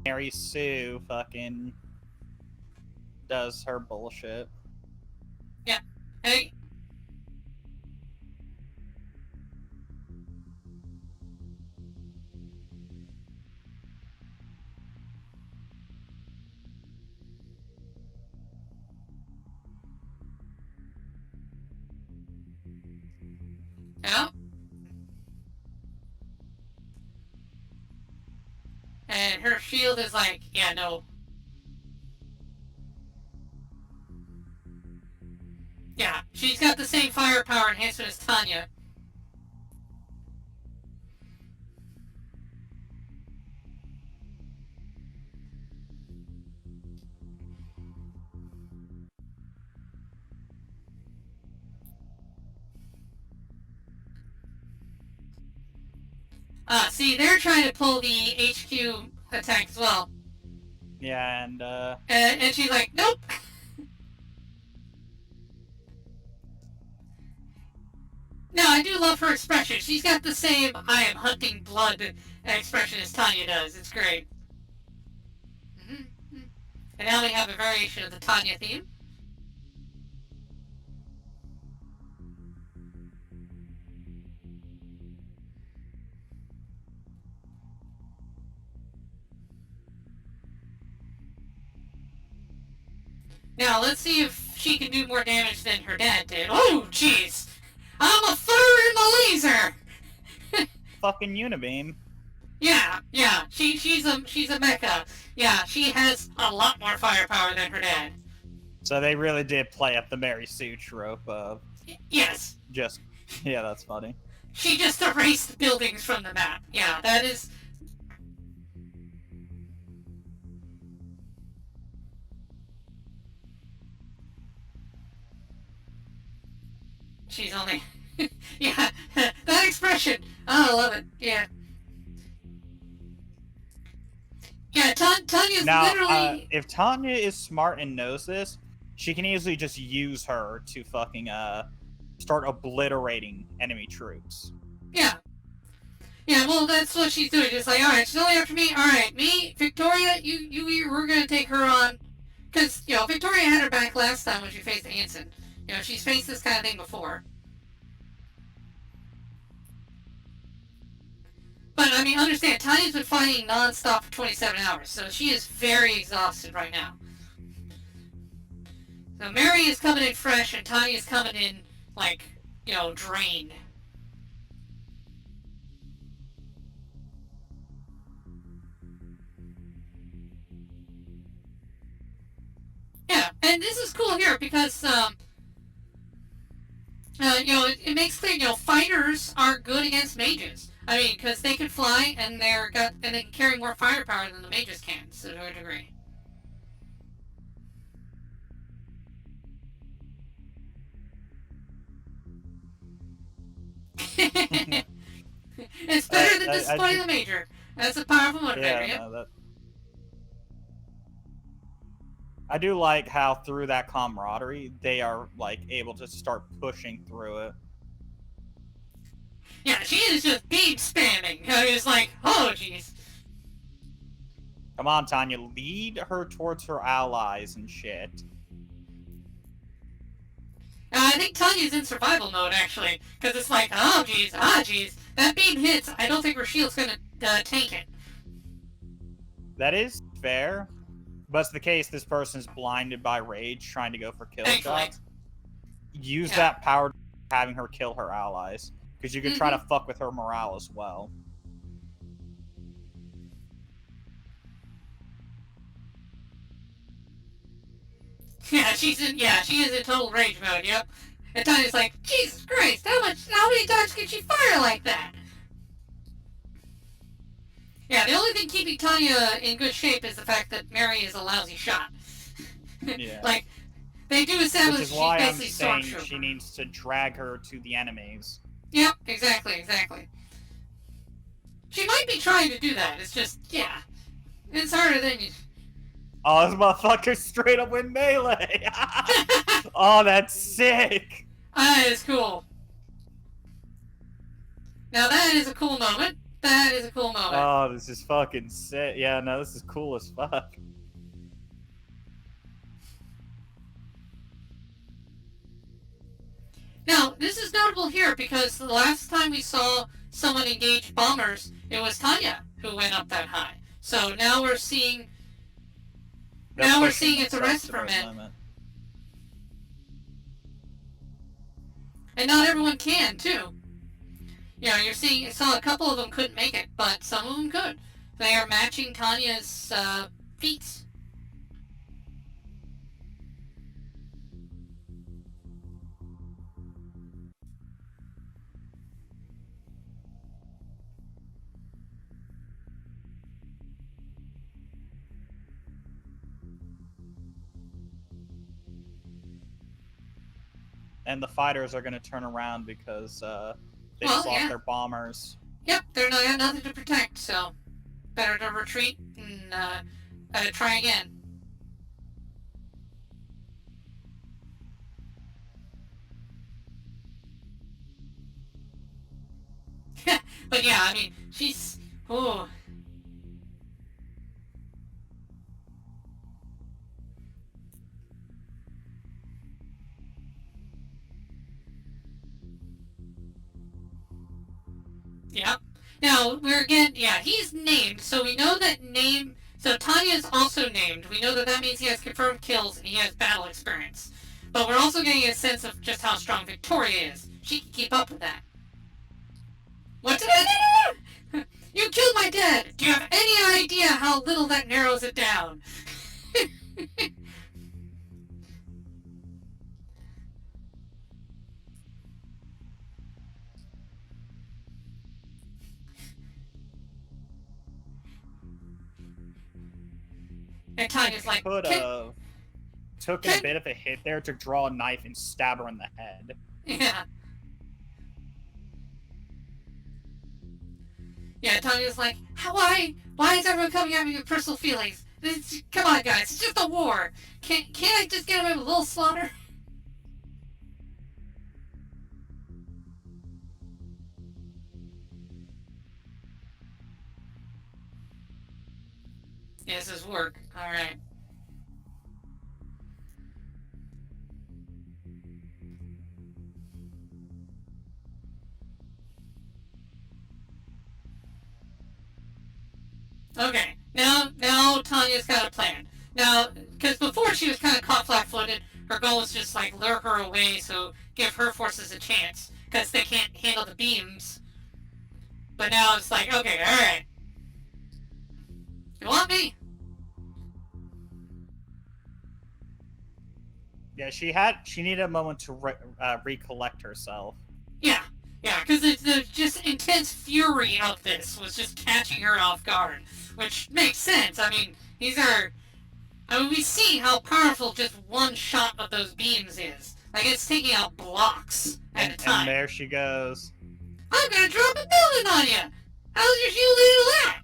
Mary Sue fucking does her bullshit. Yeah, hey. Yeah. And her shield is like, yeah, no. Yeah, she's got the same firepower enhancement as Tanya. See, they're trying to pull the HQ attack as well. Yeah, And she's like, nope. No, I do love her expression. She's got the same I am hunting blood expression as Tanya does. It's great. Mm-hmm. And now we have a variation of the Tanya theme. Now, let's see if she can do more damage than her dad did. Oh, jeez! I'm a third in the laser! fucking Unibeam. Yeah. She's a mecha. Yeah, she has a lot more firepower than her dad. So they really did play up the Mary Sue trope of Yes. just, yeah, that's funny. She just erased buildings from the map. Yeah, that is... She's only... yeah, that expression. Oh, I love it. Yeah. Yeah, Tanya's Now, literally... if Tanya is smart and knows this, she can easily just use her to fucking, start obliterating enemy troops. Yeah. Yeah, well, that's what she's doing. It's like, alright, she's only after me. Alright, me, Victoria, we're gonna take her on. Because, Victoria had her back last time when she faced Anson. She's faced this kind of thing before. But, I mean, understand, Tanya's been fighting non-stop for 27 hours, so she is very exhausted right now. So Mary is coming in fresh, and Tanya's coming in, like, drained. Yeah, and this is cool here because, it makes clear, fighters are good against mages. I mean, because they can fly and they can carry more firepower than the mages can, so to a degree. It's better than disappointing the major. That's a powerful motivator. Yeah, no, I do like how through that camaraderie, they are like able to start pushing through it. Yeah, she is just beam spamming. It's like, oh jeez. Come on, Tanya, lead her towards her allies and shit. I think Tanya's in survival mode, actually, because it's like, oh, geez, that beam hits, I don't think her shield's gonna tank it. That is fair, but it's the case this person's blinded by rage trying to go for kill Thankfully. shots. Use that power having her kill her allies, because you can try to fuck with her morale as well. Yeah, she is in total rage mode, yep. And Tanya's like, Jesus Christ, how many times can she fire like that? Yeah, the only thing keeping Tanya in good shape is the fact that Mary is a lousy shot. Yeah. Like, they do establish Which is why I'm she's saying basically stormtrooper. she needs to drag her to the enemies. Yep, exactly. She might be trying to do that, it's just, yeah. It's harder than you... Oh, this motherfucker straight up went melee! Oh, that's sick! That is cool. Now that is a cool moment. Oh, this is fucking sick. Yeah, no, this is cool as fuck. Now, this is notable here because the last time we saw someone engage bombers, it was Tanya who went up that high. So now we're seeing... Now we're seeing it's the rest of her men. And not everyone can, too. You know, you saw a couple of them couldn't make it, but some of them could. They are matching Tanya's feats. And the fighters are going to turn around because they just lost their bombers. Yep, they're not nothing to protect, so better to retreat and try again. But yeah, I mean, she's... Oh. Yep. Now, he's named, so we know that name... So Tanya's also named. We know that means he has confirmed kills and he has battle experience. But we're also getting a sense of just how strong Victoria is. She can keep up with that. What did I do? You killed my dad! Do you have any idea how little that narrows it down? And Tanya's like, could have took a bit of a hit there to draw a knife and stab her in the head. Yeah. Yeah, Tanya's like, why is everyone coming at me with personal feelings? Come on, guys, it's just a war. Can't I just get away with a little slaughter? Yeah, this is work. Alright. Okay, now Tanya's got a plan. Now, because before she was kind of caught flat-footed, her goal was just, like, lure her away, so give her forces a chance, because they can't handle the beams. But now it's like, okay, alright. You want me? Yeah, she needed a moment to recollect herself. Yeah, because the just intense fury of this was just catching her off guard, which makes sense. I mean, we see how powerful just one shot of those beams is. Like, it's taking out blocks at a time. And there she goes. I'm gonna drop a building on you! How's your shield handle that?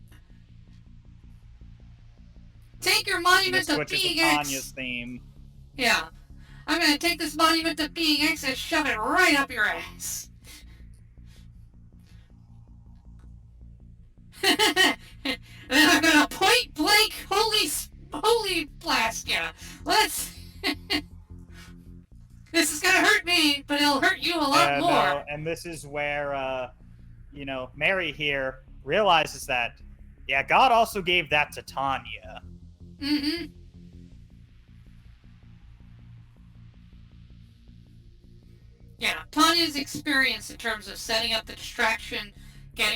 Take your monument to being X. Tanya's theme. Yeah. I'm gonna take this monument to being X and shove it right up your ass. Then I'm gonna point blank holy blast ya. Let's... This is gonna hurt me! this is where, Mary here realizes that, yeah, God also gave that to Tanya. Mm-hmm. Yeah, Tanya's experience in terms of setting up the distraction,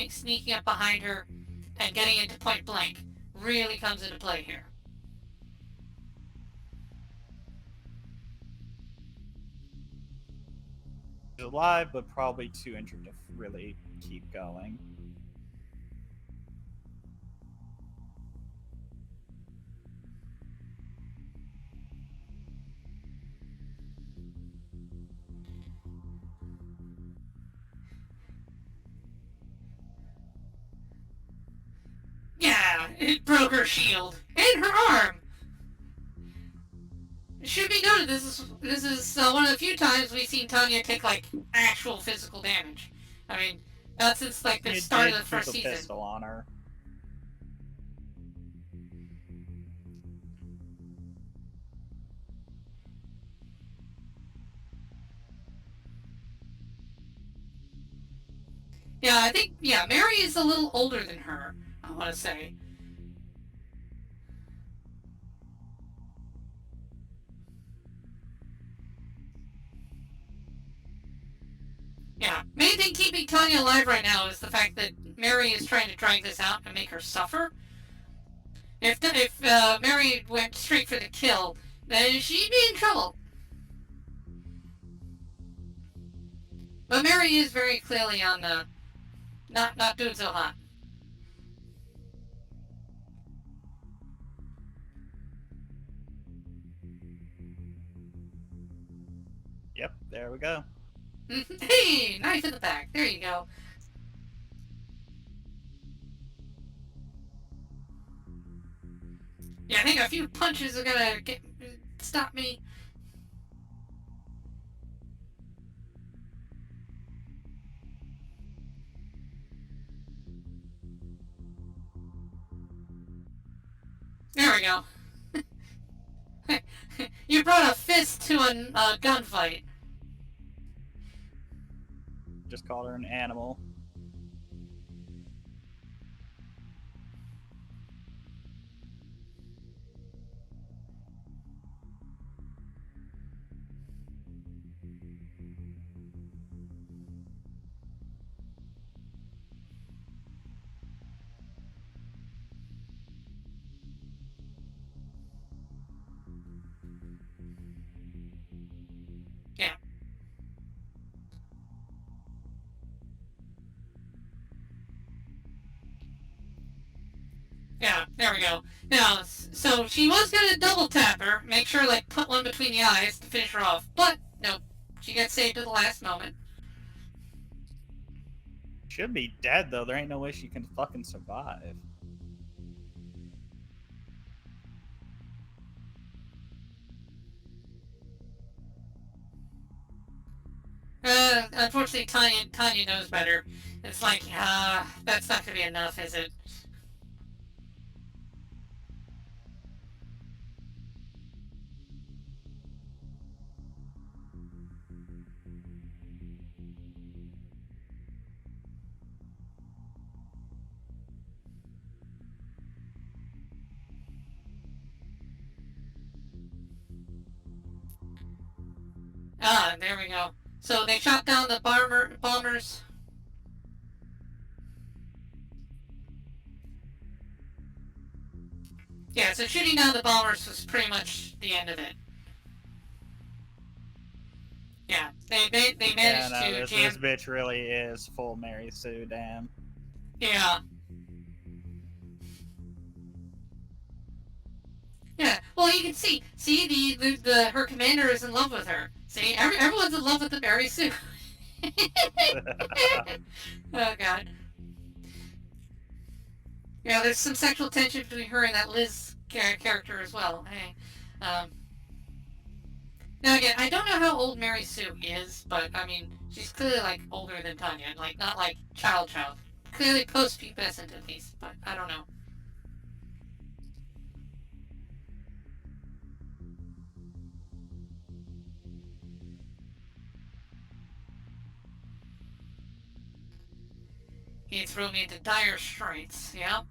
sneaking up behind her, and getting into point blank really comes into play here. She's alive, but probably too injured to really keep going. Yeah, it broke her shield and her arm. It should be noted this is one of the few times we've seen Tanya take like actual physical damage. I mean, not since like the start of the first keep a season. Pistol on her. Yeah, I think Mary is a little older than her. I want to say. Yeah, main thing keeping Tanya alive right now is the fact that Mary is trying to drag this out and make her suffer. If Mary went straight for the kill, then she'd be in trouble. But Mary is very clearly on the not doing so hot. Yep, there we go. Hey, knife in the back. There you go. Yeah, I think a few punches are gonna stop me. There we go. You brought a fist to a gunfight. Just called her an animal. Yeah. Yeah, there we go. Now, so she was gonna double tap her, make sure like put one between the eyes to finish her off, but no, she gets saved at the last moment. Should be dead though. There ain't no way she can fucking survive. Unfortunately, Tanya knows better. It's like, that's not gonna be enough, is it? There we go. So they shot down the bombers. Yeah, so shooting down the bombers was pretty much the end of it. Yeah, they managed to this jam. This bitch really is full Mary Sue, damn. Yeah. Yeah. Well, you can see the her commander is in love with her. See, everyone's in love with the Mary Sue. Oh God. Yeah, there's some sexual tension between her and that Liz character as well. Hey. Now again, I don't know how old Mary Sue is, but I mean, she's clearly like older than Tanya, like not like child. Clearly post-pubescent at least, but I don't know. He threw me into dire straits, yep.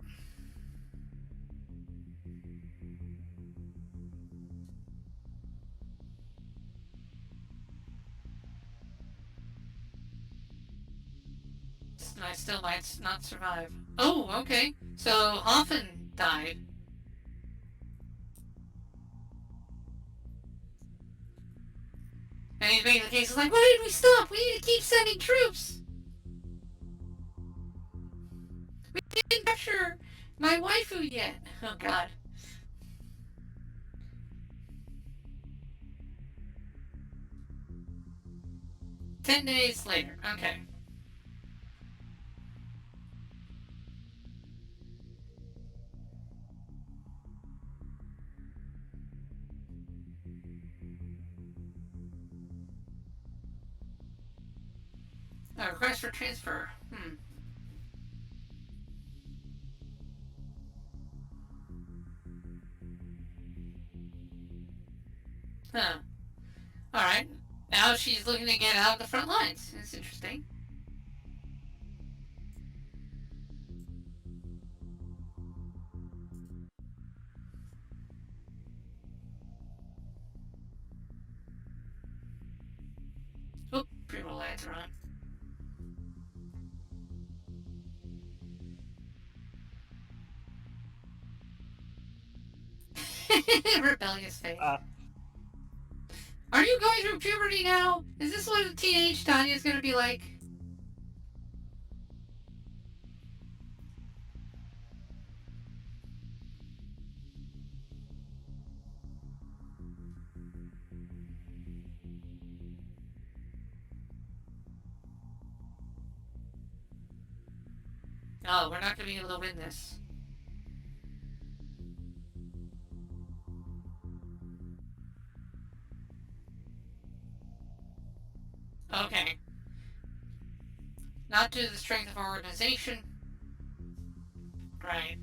I still might not survive. Oh, okay. So Hoffen died. And he's making the case like, why did we stop? We need to keep sending troops. We didn't capture my waifu yet. Oh god. 10 days later. Okay. A request for transfer. Huh. Alright. Now she's looking to get out of the front lines. That's interesting. Oh, pre-roll lights are on. Rebellious face. Are you going through puberty now? Is this what teenage Tanya's gonna be like? Oh, we're not gonna be able to win this. Okay. Not due to the strength of our organization. Right.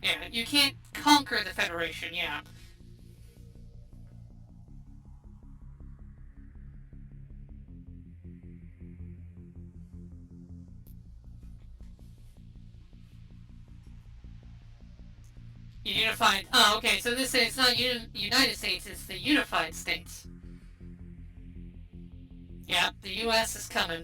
Yeah, you can't conquer the Federation, yeah. Unified. Oh, okay, so this is not United States, it's the Unified States. Yeah, the U.S. is coming.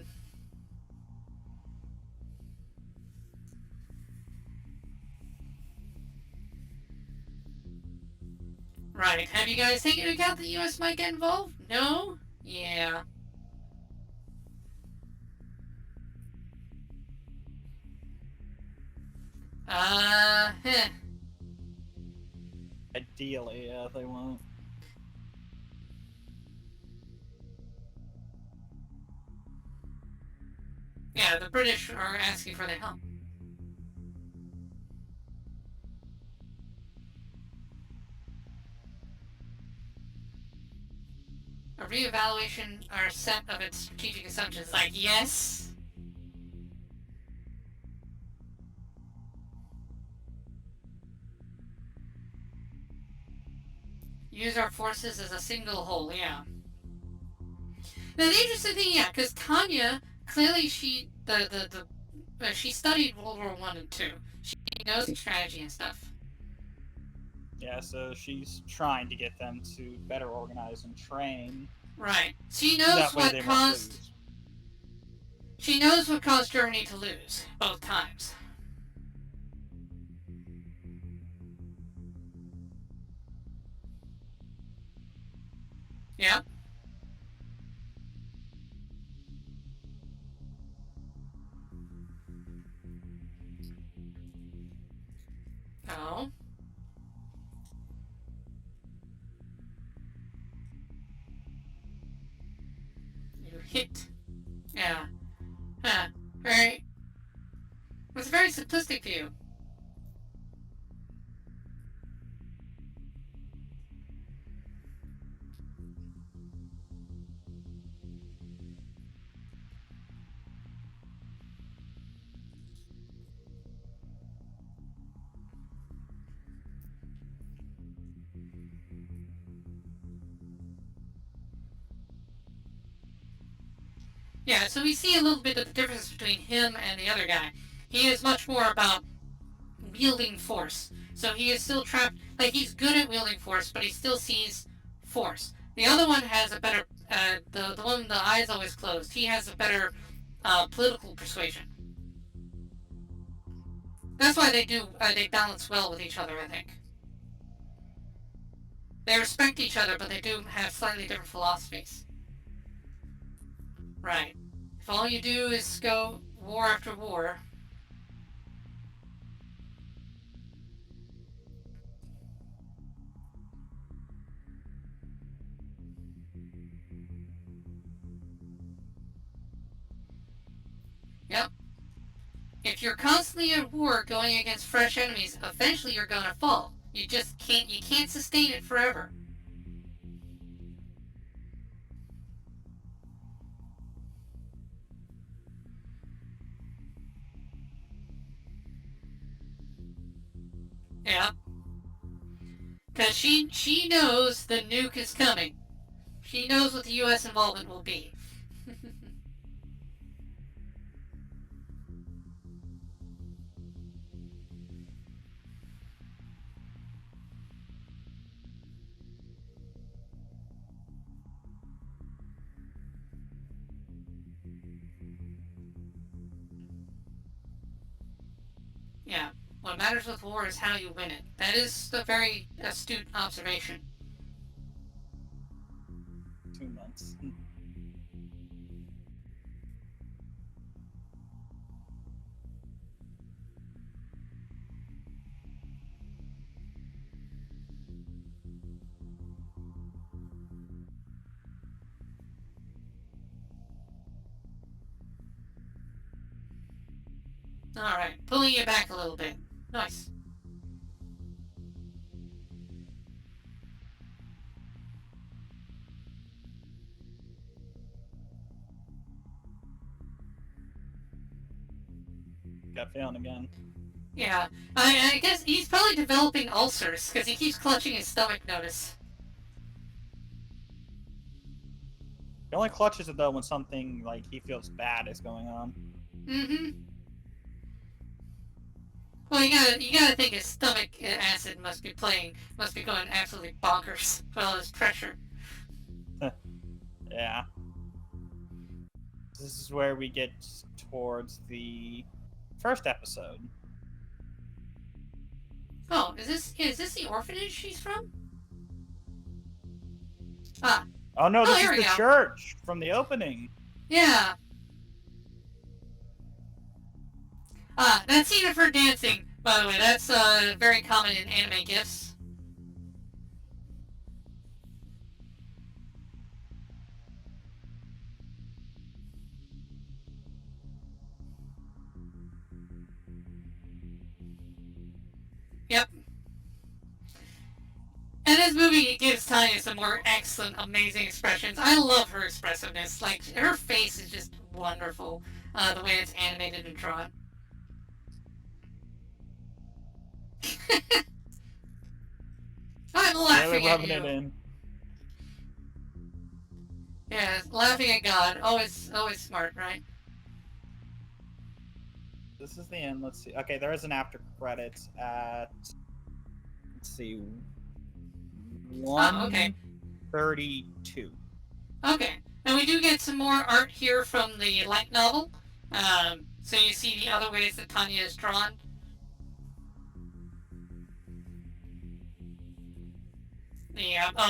Right. Have you guys taken into account that the U.S. might get involved? No? Yeah. Heh. Ideally, yeah, they won't. Yeah, the British are asking for their help. A reevaluation or set of its strategic assumptions. Like, yes? Use our forces as a single whole, yeah. Now, the interesting thing, yeah, because Tanya, clearly she studied World War One and Two. She knows strategy and stuff. Yeah, so she's trying to get them to better organize and train. Right. She knows what caused. She knows what caused Germany to lose both times. Yep. Oh. You hit. Yeah. Huh. Right. It's a very simplistic view. Yeah, so we see a little bit of the difference between him and the other guy. He is much more about wielding force. So he is still trapped, like he's good at wielding force, but he still sees force. The other one has a better, the one with the eyes always closed, he has a better political persuasion. That's why they balance well with each other, I think. They respect each other, but they do have slightly different philosophies. Right. If all you do is go war after war... Yep. If you're constantly at war going against fresh enemies, eventually you're gonna fall. You can't sustain it forever. Yeah. Because she knows the nuke is coming. She knows what the U.S. involvement will be. Yeah. What matters with war is how you win it. That is a very astute observation. 2 months. Alright, pulling you back a little bit. Nice. Got failing again. Yeah, I guess he's probably developing ulcers, because he keeps clutching his stomach, notice. He only clutches it though when something like he feels bad is going on. Mm-hmm. Well, you gotta think his stomach acid must be going absolutely bonkers with all this pressure. Yeah. This is where we get towards the first episode. Oh, is this the orphanage she's from? Ah. Oh no, this here is we the go. church from the opening. Yeah. That scene of her dancing, by the way, that's very common in anime gifs. Yep. And this movie gives Tanya some more excellent, amazing expressions. I love her expressiveness. Like, her face is just wonderful, the way it's animated and drawn. I'm laughing Really at rubbing you. it in. Yeah, laughing at God. Always smart, right? This is the end. Let's see. Okay, there is an after credits at, let's see, 1:32. Okay. And we do get some more art here from the light novel. So you see the other ways that Tanya is drawn.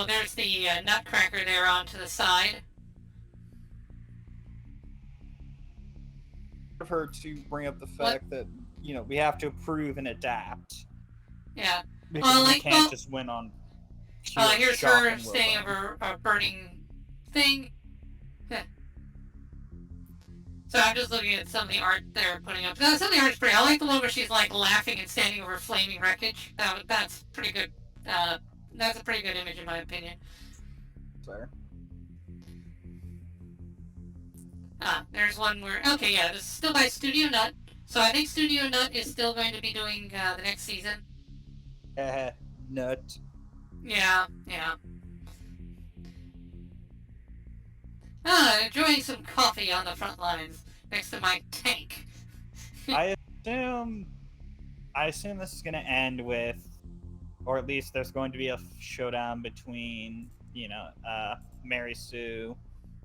There's the nutcracker there on to the side. Of her to bring up the fact that, you know, we have to approve and adapt. Yeah. Because we can't just win on pure here's shock her and staying willpower. over a burning thing. So I'm just looking at some of the art they're putting up. Some of the art is pretty. I like the one where she's like laughing and standing over flaming wreckage. That's pretty good. That's a pretty good image in my opinion. Sorry. There's one where, okay, yeah, this is still by Studio Nut. So I think Studio Nut is still going to be doing the next season. Nut. Yeah. Enjoying some coffee on the front lines next to my tank. I assume this is going to end with, or at least there's going to be a showdown between, Mary Sue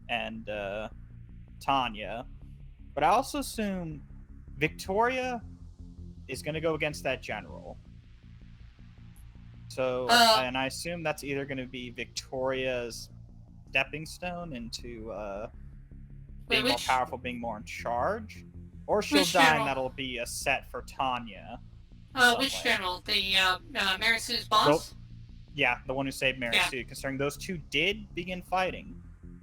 and Tanya. But I also assume Victoria is going to go against that general. So, and I assume that's either going to be Victoria's stepping stone into being more powerful, being more in charge, or she'll die and that'll be a set for Tanya. Which general? The Mary Sue's boss? Yeah, the one who saved Mary Sue, considering those two did begin fighting.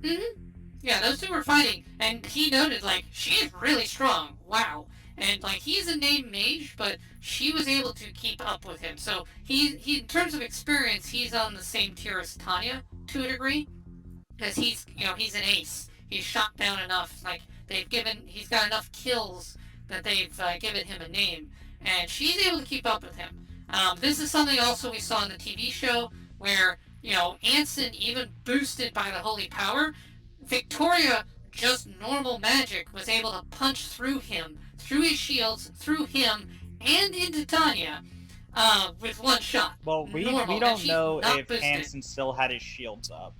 Mm-hmm. Yeah, those two were fighting, and he noted, like, she is really strong. Wow. And, like, he's a named mage, but she was able to keep up with him. So, he in terms of experience, he's on the same tier as Tanya, to a degree. Because he's an ace. He's shot down enough. Like, he's got enough kills that they've given him a name. And she's able to keep up with him. This is something also we saw in the TV show, where, Anson, even boosted by the holy power, Victoria, just normal magic, was able to punch through him, through his shields, through him, and into Tanya, with one shot. Well, we don't know if Anson still had his shields up.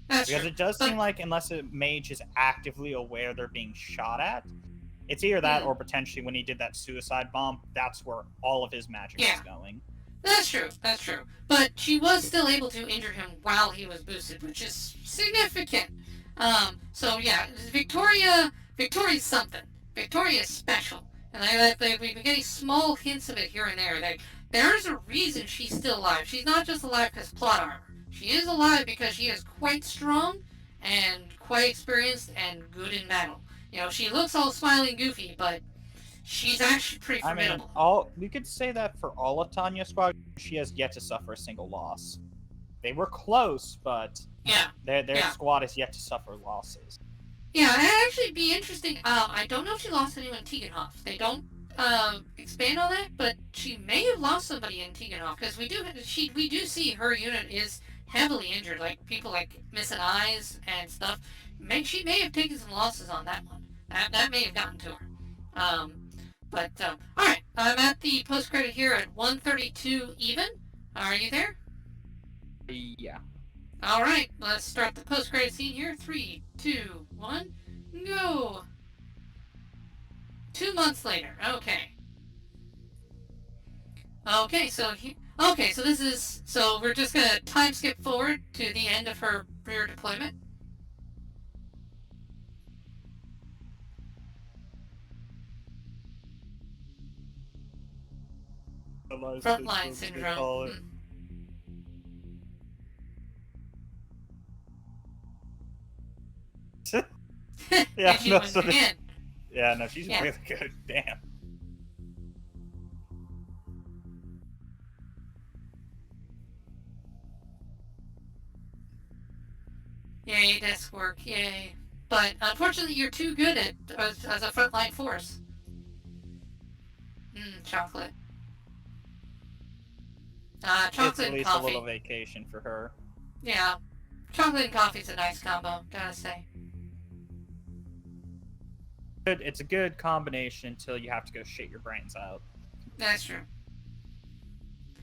That's because true. It does seem like unless a mage is actively aware they're being shot at, it's either that or potentially when he did that suicide bomb, that's where all of his magic is going. That's true. But she was still able to injure him while he was boosted, which is significant. So yeah, Victoria's something. Victoria's special. And we've been getting small hints of it here and there. Like, there's a reason she's still alive. She's not just alive because plot armor. She is alive because she is quite strong and quite experienced and good in battle. She looks all smiley and goofy, but she's actually pretty formidable. I mean, we could say that for all of Tanya's squad, she has yet to suffer a single loss. They were close, but their squad has yet to suffer losses. Yeah, it'd actually be interesting. I don't know if she lost anyone in Tegenhoff. They don't expand on that, but she may have lost somebody in Tegenhoff, because we do see her unit is heavily injured, like people like missing eyes and stuff. She may have taken some losses on that one. That may have gotten to her. Alright, I'm at the post-credit here at 1:32 even. Are you there? Yeah. Alright, let's start the post-credit scene here. 3, 2, 1, go! 2 months later, okay. So we're just gonna time skip forward to the end of her rear deployment. Frontline syndrome. Yeah, she's really good. Damn. Yay, desk work, yay. But unfortunately, you're too good as a frontline force. Chocolate. Chocolate it's at least and coffee. A little vacation for her. Yeah. Chocolate and coffee's a nice combo, gotta say. It's a good combination until you have to go shit your brains out. That's true.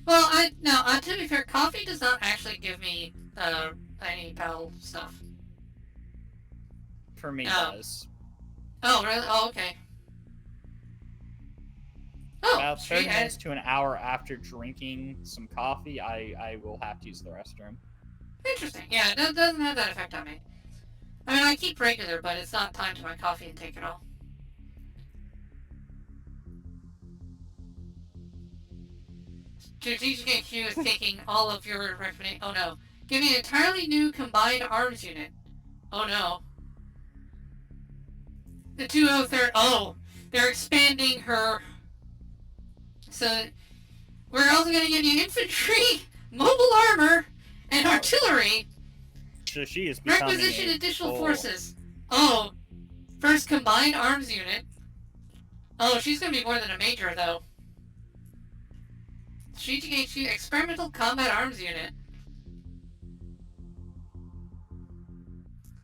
Well, to be fair, coffee does not actually give me any bowel stuff. For me, it does. Oh, really? Oh, okay. Oh, about 30 minutes to an hour after drinking some coffee, I will have to use the restroom. Interesting. Yeah, it doesn't have that effect on me. I mean, I keep regular, but it's not timed to my coffee intake at all. Strategic HQ is taking all of your recommendations. Oh no. Give me an entirely new combined arms unit. Oh no. The 203rd. Oh, they're expanding her. So, we're also going to give you infantry, mobile armor, and artillery. So she is becoming requisition additional forces. Oh, first combined arms unit. Oh, she's going to be more than a major, though. Strategic HQ experimental combat arms unit.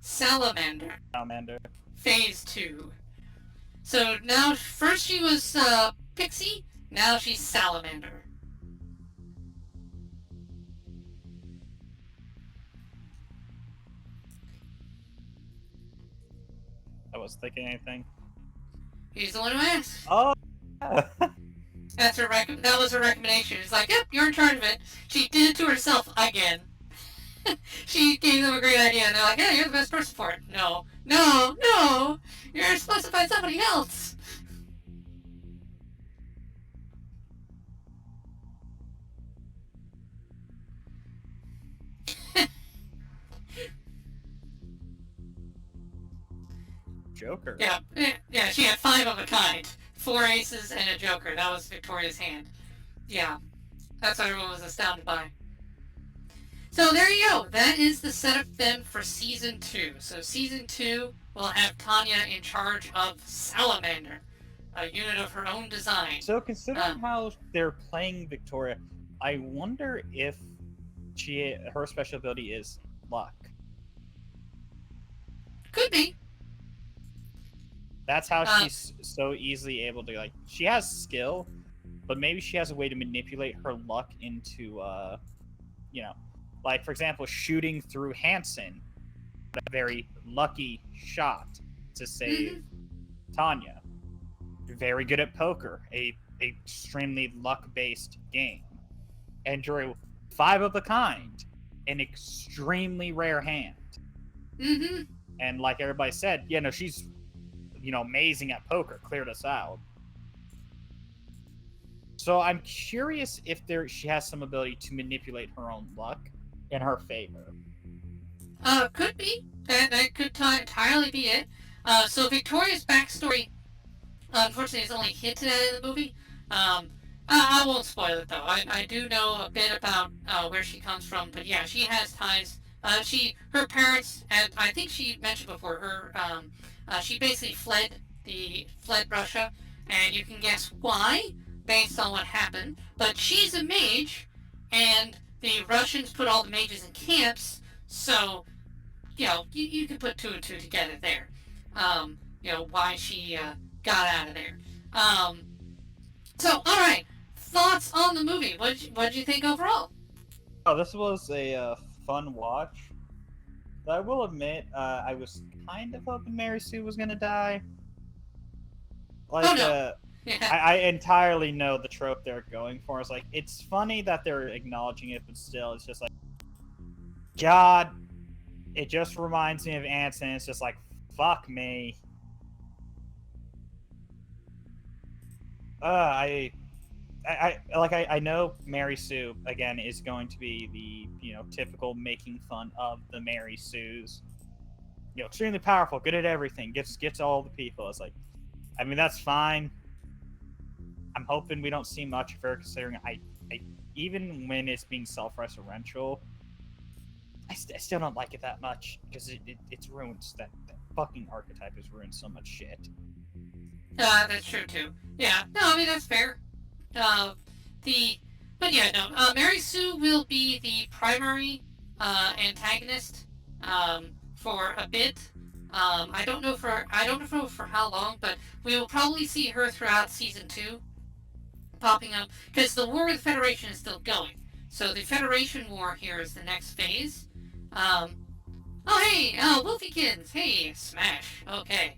Salamander. Salamander. Phase 2. So now, first she was Pixie, now she's Salamander. I was thinking anything. He's the one who asked. Oh. That was her recommendation. It's like, yep, you're in charge of it. She did it to herself again. She gave them a great idea, and they're like, yeah, you're the best person for it. No. You're supposed to find somebody else. Joker. Yeah, she had 5 of a kind. 4 aces and a joker. That was Victoria's hand. Yeah, that's what everyone was astounded by. So there you go. That is the setup then for Season 2. So Season 2 will have Tanya in charge of Salamander, a unit of her own design. So considering how they're playing Victoria, I wonder if her special ability is luck. Could be. That's how she's so easily able to, like, she has skill, but maybe she has a way to manipulate her luck into, like, for example, shooting through Hansen, a very lucky shot to save Tanya. Very good at poker, a extremely luck-based game. And drew 5 of a kind, an extremely rare hand. And like everybody said, she's amazing at poker, cleared us out. So I'm curious if she has some ability to manipulate her own luck in her favor. Could be. That could entirely be it. So Victoria's backstory, unfortunately, is only hinted at in the movie. I won't spoil it, though. I do know a bit about where she comes from, but yeah, she has ties. Her parents, and I think she mentioned before, she basically fled Russia, and you can guess why based on what happened. But she's a mage, and the Russians put all the mages in camps, so you can put 2 and 2 together there. Why she got out of there. So all right, thoughts on the movie? What'd you think overall? Oh, this was a fun watch. I will admit, I was kind of hoping Mary Sue was gonna die. Like, oh, no. I entirely know the trope they're going for. It's like, it's funny that they're acknowledging it, but still, it's just like, God, it just reminds me of Anson. It's just like, fuck me. I know Mary Sue again is going to be the typical making fun of the Mary Sues. Extremely powerful, good at everything, gets all the people. It's like, I mean, that's fine. I'm hoping we don't see much of her, considering I even when it's being self-referential, I still don't like it that much, because it's ruined. That fucking archetype has ruined so much shit. That's true too. Yeah, no, I mean that's fair. Mary Sue will be the primary antagonist for a bit. I don't know for how long, but we will probably see her throughout Season 2 popping up, because the War with the Federation is still going. So the Federation War here is the next phase. Wolfiekins, hey, smash. Okay.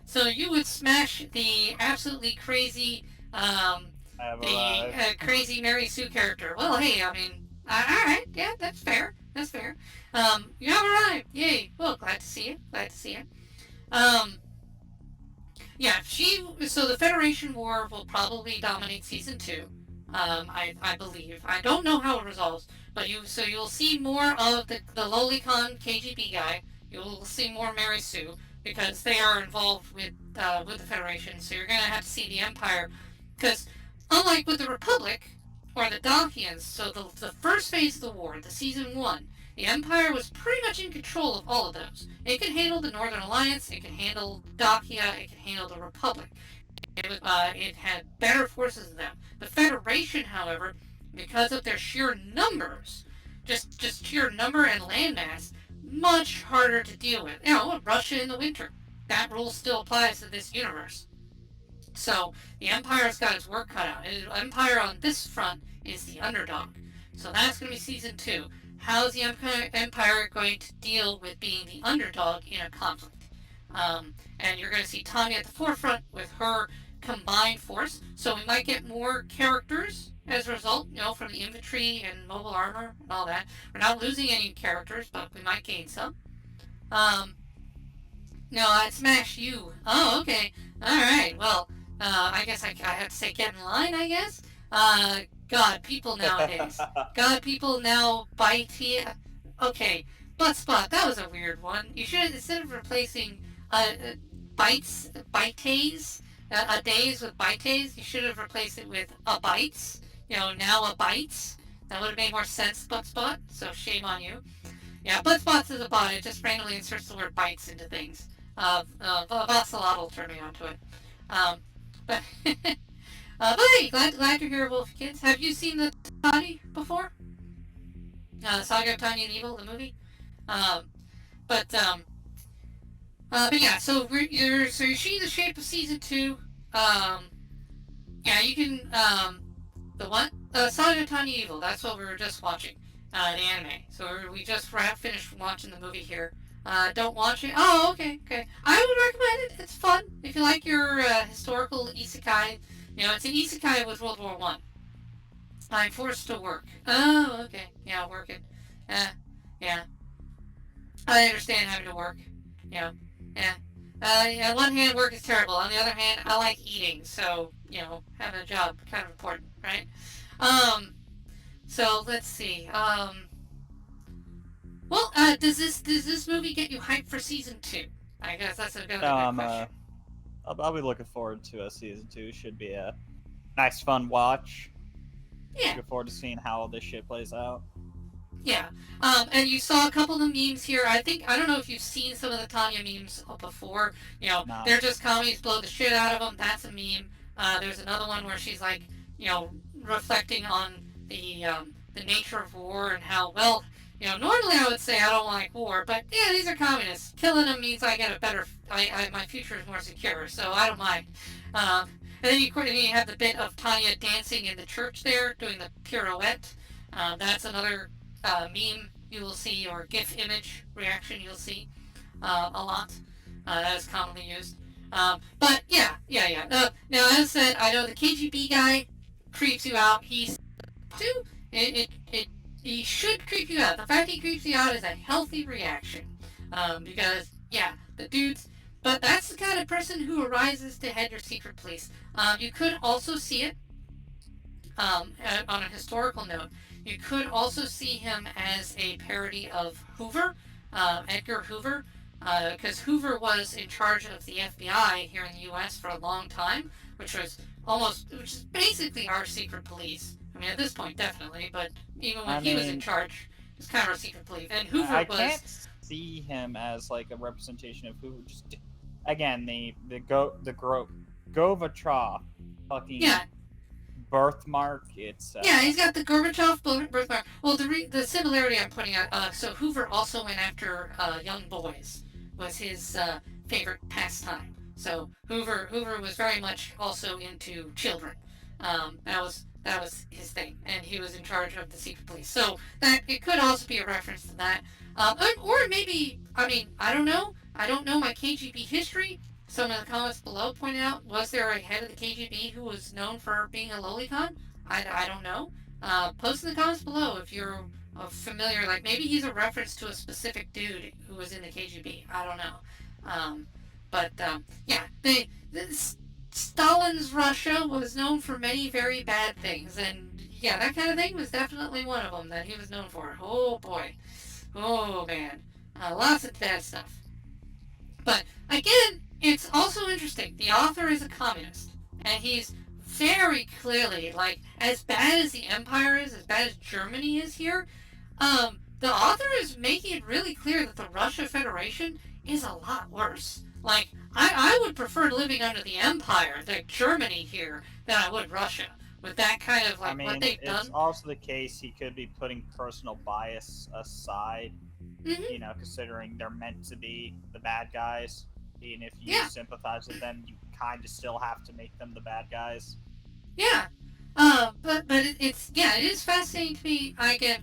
So you would smash the absolutely crazy, crazy Mary Sue character. Well, hey, I mean, alright, yeah, that's fair. You have arrived. Yay. Well, glad to see you. So the Federation War will probably dominate Season 2. I believe. I don't know how it resolves, but you'll see more of the Lolicon KGB guy. You'll see more Mary Sue, because they are involved with the Federation. So you're gonna have to see the Empire, because unlike with the Republic or the Dacians, so the first phase of the war, the Season 1, the Empire was pretty much in control of all of those. It could handle the Northern Alliance, it could handle Dacia, it could handle the Republic. It had better forces than them. The Federation, however, because of their sheer numbers, just sheer number and landmass, much harder to deal with. Russia in the winter. That rule still applies to this universe. So the Empire's got its work cut out. The Empire on this front is the underdog. So that's going to be season 2. How's the Empire going to deal with being the underdog in a conflict? And you're going to see Tanya at the forefront with her combined force. So we might get more characters as a result, from the infantry and mobile armor and all that. We're not losing any characters, but we might gain some. No, I'd smash you. Oh, okay. Alright, well, I guess I have to say get in line, I guess? God, people nowadays. God, people now bite here. Okay, butt spot, that was a weird one. You should, instead of replacing bytes, bytes, a days with bytes, you should have replaced it with a bytes. Now a bytes. That would have made more sense, butt spot, so shame on you. Yeah, butt spots is a bot. It just randomly inserts the word bytes into things. Botsalot will turn me onto it. But hey, glad you're here, Wolf Kids. Have you seen the Tani before? Saga of Tanya and Evil, the movie. But yeah. So you're seeing the shape of season 2. Yeah, you can the what? Saga of Tanya Evil. That's what we were just watching. The anime. So we just finished watching the movie here. Don't watch it. Oh, okay. I would recommend it. It's fun. If you like your historical isekai. It's an isekai with World War I. I'm forced to work. Oh, okay. Yeah, working. Yeah. I understand having to work. Yeah. On one hand, work is terrible. On the other hand, I like eating. So, having a job, kind of important, right? So, let's see. Well, does this movie get you hyped for season 2? I guess that's a good question. I'll be looking forward to season 2. Should be a nice, fun watch. Yeah. Looking forward to seeing how all this shit plays out. Yeah. And you saw a couple of the memes here. I don't know if you've seen some of the Tanya memes before. No. They're just commies, blow the shit out of them. That's a meme. There's another one where she's like, reflecting on the nature of war and how, well, normally I would say I don't like war, but yeah, these are communists. Killing them means I get a better, my future is more secure, so I don't mind. And then you have the bit of Tanya dancing in the church there, doing the pirouette. That's another meme you will see, or GIF image reaction you'll see a lot. That is commonly used. But yeah. Now, as I said, I know the KGB guy creeps you out. He's too. He should creep you out. The fact he creeps you out is a healthy reaction. Because, yeah, the dudes... But that's the kind of person who arises to head your secret police. You could also see it, on a historical note, you could also see him as a parody of Hoover, Edgar Hoover, because Hoover was in charge of the FBI here in the U.S. for a long time, which is basically our secret police. I mean, at this point, definitely, but even when he was in charge, it was kind of our secret police. And Hoover I can't see him as like a representation of Hoover. Just again, the Gorbachev fucking birthmark. It's yeah, he's got the Gorbachev birthmark. Well, the similarity I'm putting out. So Hoover also went after young boys. Was his favorite pastime. So Hoover was very much also into children. That was his thing, and he was in charge of the secret police. So that it could also be a reference to that, or maybe, I mean, I don't know. I don't know my KGB history. Some of the comments below pointed out, was there a head of the KGB who was known for being a lolicon? I don't know. Post in the comments below if you're familiar. Like maybe he's a reference to a specific dude who was in the KGB. I don't know. Yeah, Stalin's Russia was known for many very bad things, and yeah, that kind of thing was definitely one of them that he was known for. Oh boy. Oh man. Lots of bad stuff. But again, it's also interesting. The author is a communist, and he's very clearly, like, as bad as the Empire is, as bad as Germany is here, the author is making it really clear that the Russia Federation is a lot worse. Like, I would prefer living under the Empire, like Germany here, than I would Russia. With that kind of, like, what they've done. It's also the case he could be putting personal bias aside Mm-hmm. Considering they're meant to be the bad guys. Even if you Yeah. sympathize with them, you kind of still have to make them the bad guys. Yeah. But it is fascinating to me. I get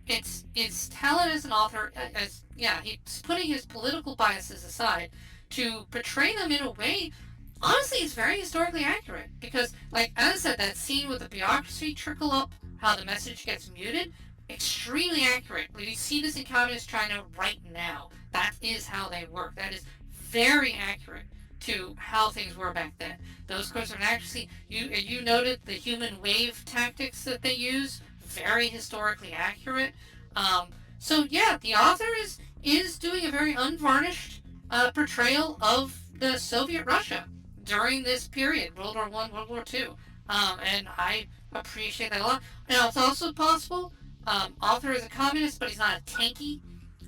it's talent as an author, as yeah, he's putting his political biases aside to portray them in a way. Honestly, it's very historically accurate because, like as I said, that scene with the bureaucracy trickle up, how the message gets muted, extremely accurate. We see this in Communist China right now. That is how they work. That is very accurate to how things were back then. Those courses of accuracy. You noted the human wave tactics that they use, very historically accurate. So yeah, the author is doing a very unvarnished portrayal of the Soviet Russia during this period, World War One, World War Two, and I appreciate that a lot. Now it's also possible author is a communist, but he's not a tanky.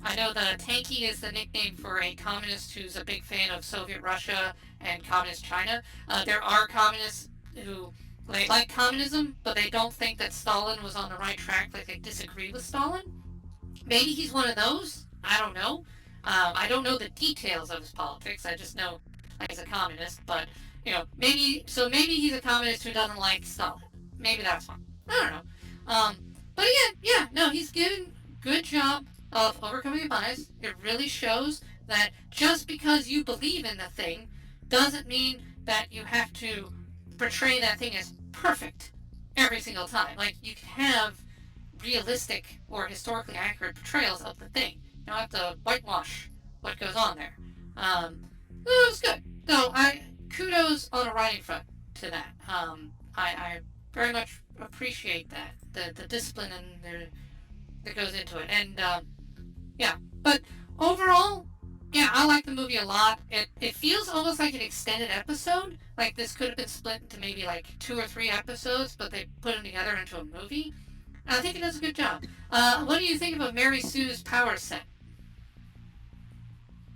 I know the tanky is the nickname for a communist who's a big fan of Soviet Russia and communist China. There are communists who they like communism, but they don't think that Stalin was on the right track. Like they disagree with Stalin. Maybe he's one of those. I don't know. I don't know the details of his politics. I just know he's a communist. But maybe he's a communist who doesn't like Stalin. Maybe that's one. I don't know. But again, yeah, no, he's given good job of overcoming a bias. It really shows that just because you believe in the thing doesn't mean that you have to portray that thing as perfect every single time. Like you can have realistic or historically accurate portrayals of the thing. You don't have to whitewash what goes on there. It was good. So I kudos on a writing front to that. I very much appreciate that the discipline that goes into it, and yeah. But overall, yeah, I like the movie a lot. It feels almost like an extended episode. Like this could have been split into maybe like 2 or 3 episodes, but they put them together into a movie. I think it does a good job. What do you think about Mary Sue's power set?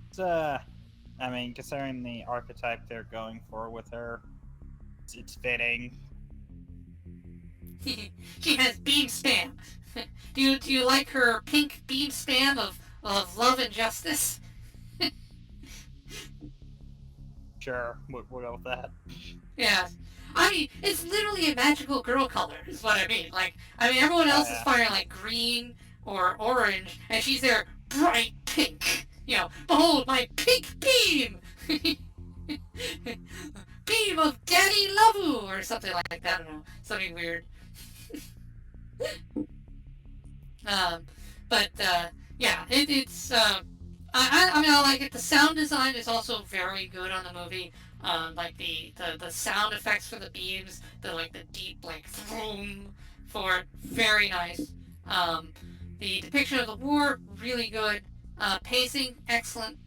It's, considering the archetype they're going for with her, it's fitting. She has beam spam. Do you like her pink beam spam of love and justice? Sure, we'll go with that. Yeah. I mean, it's literally a magical girl color, is what I mean. Like, everyone else is firing like green or orange, and she's there bright pink. Behold my pink beam! Beam of Daddy Lavu! Or something like that. I don't know. Something weird. But yeah, it's. I like it. The sound design is also very good on the movie. Like the sound effects for the beams, the deep vroom for it, very nice. The depiction of the war, really good. Pacing, excellent.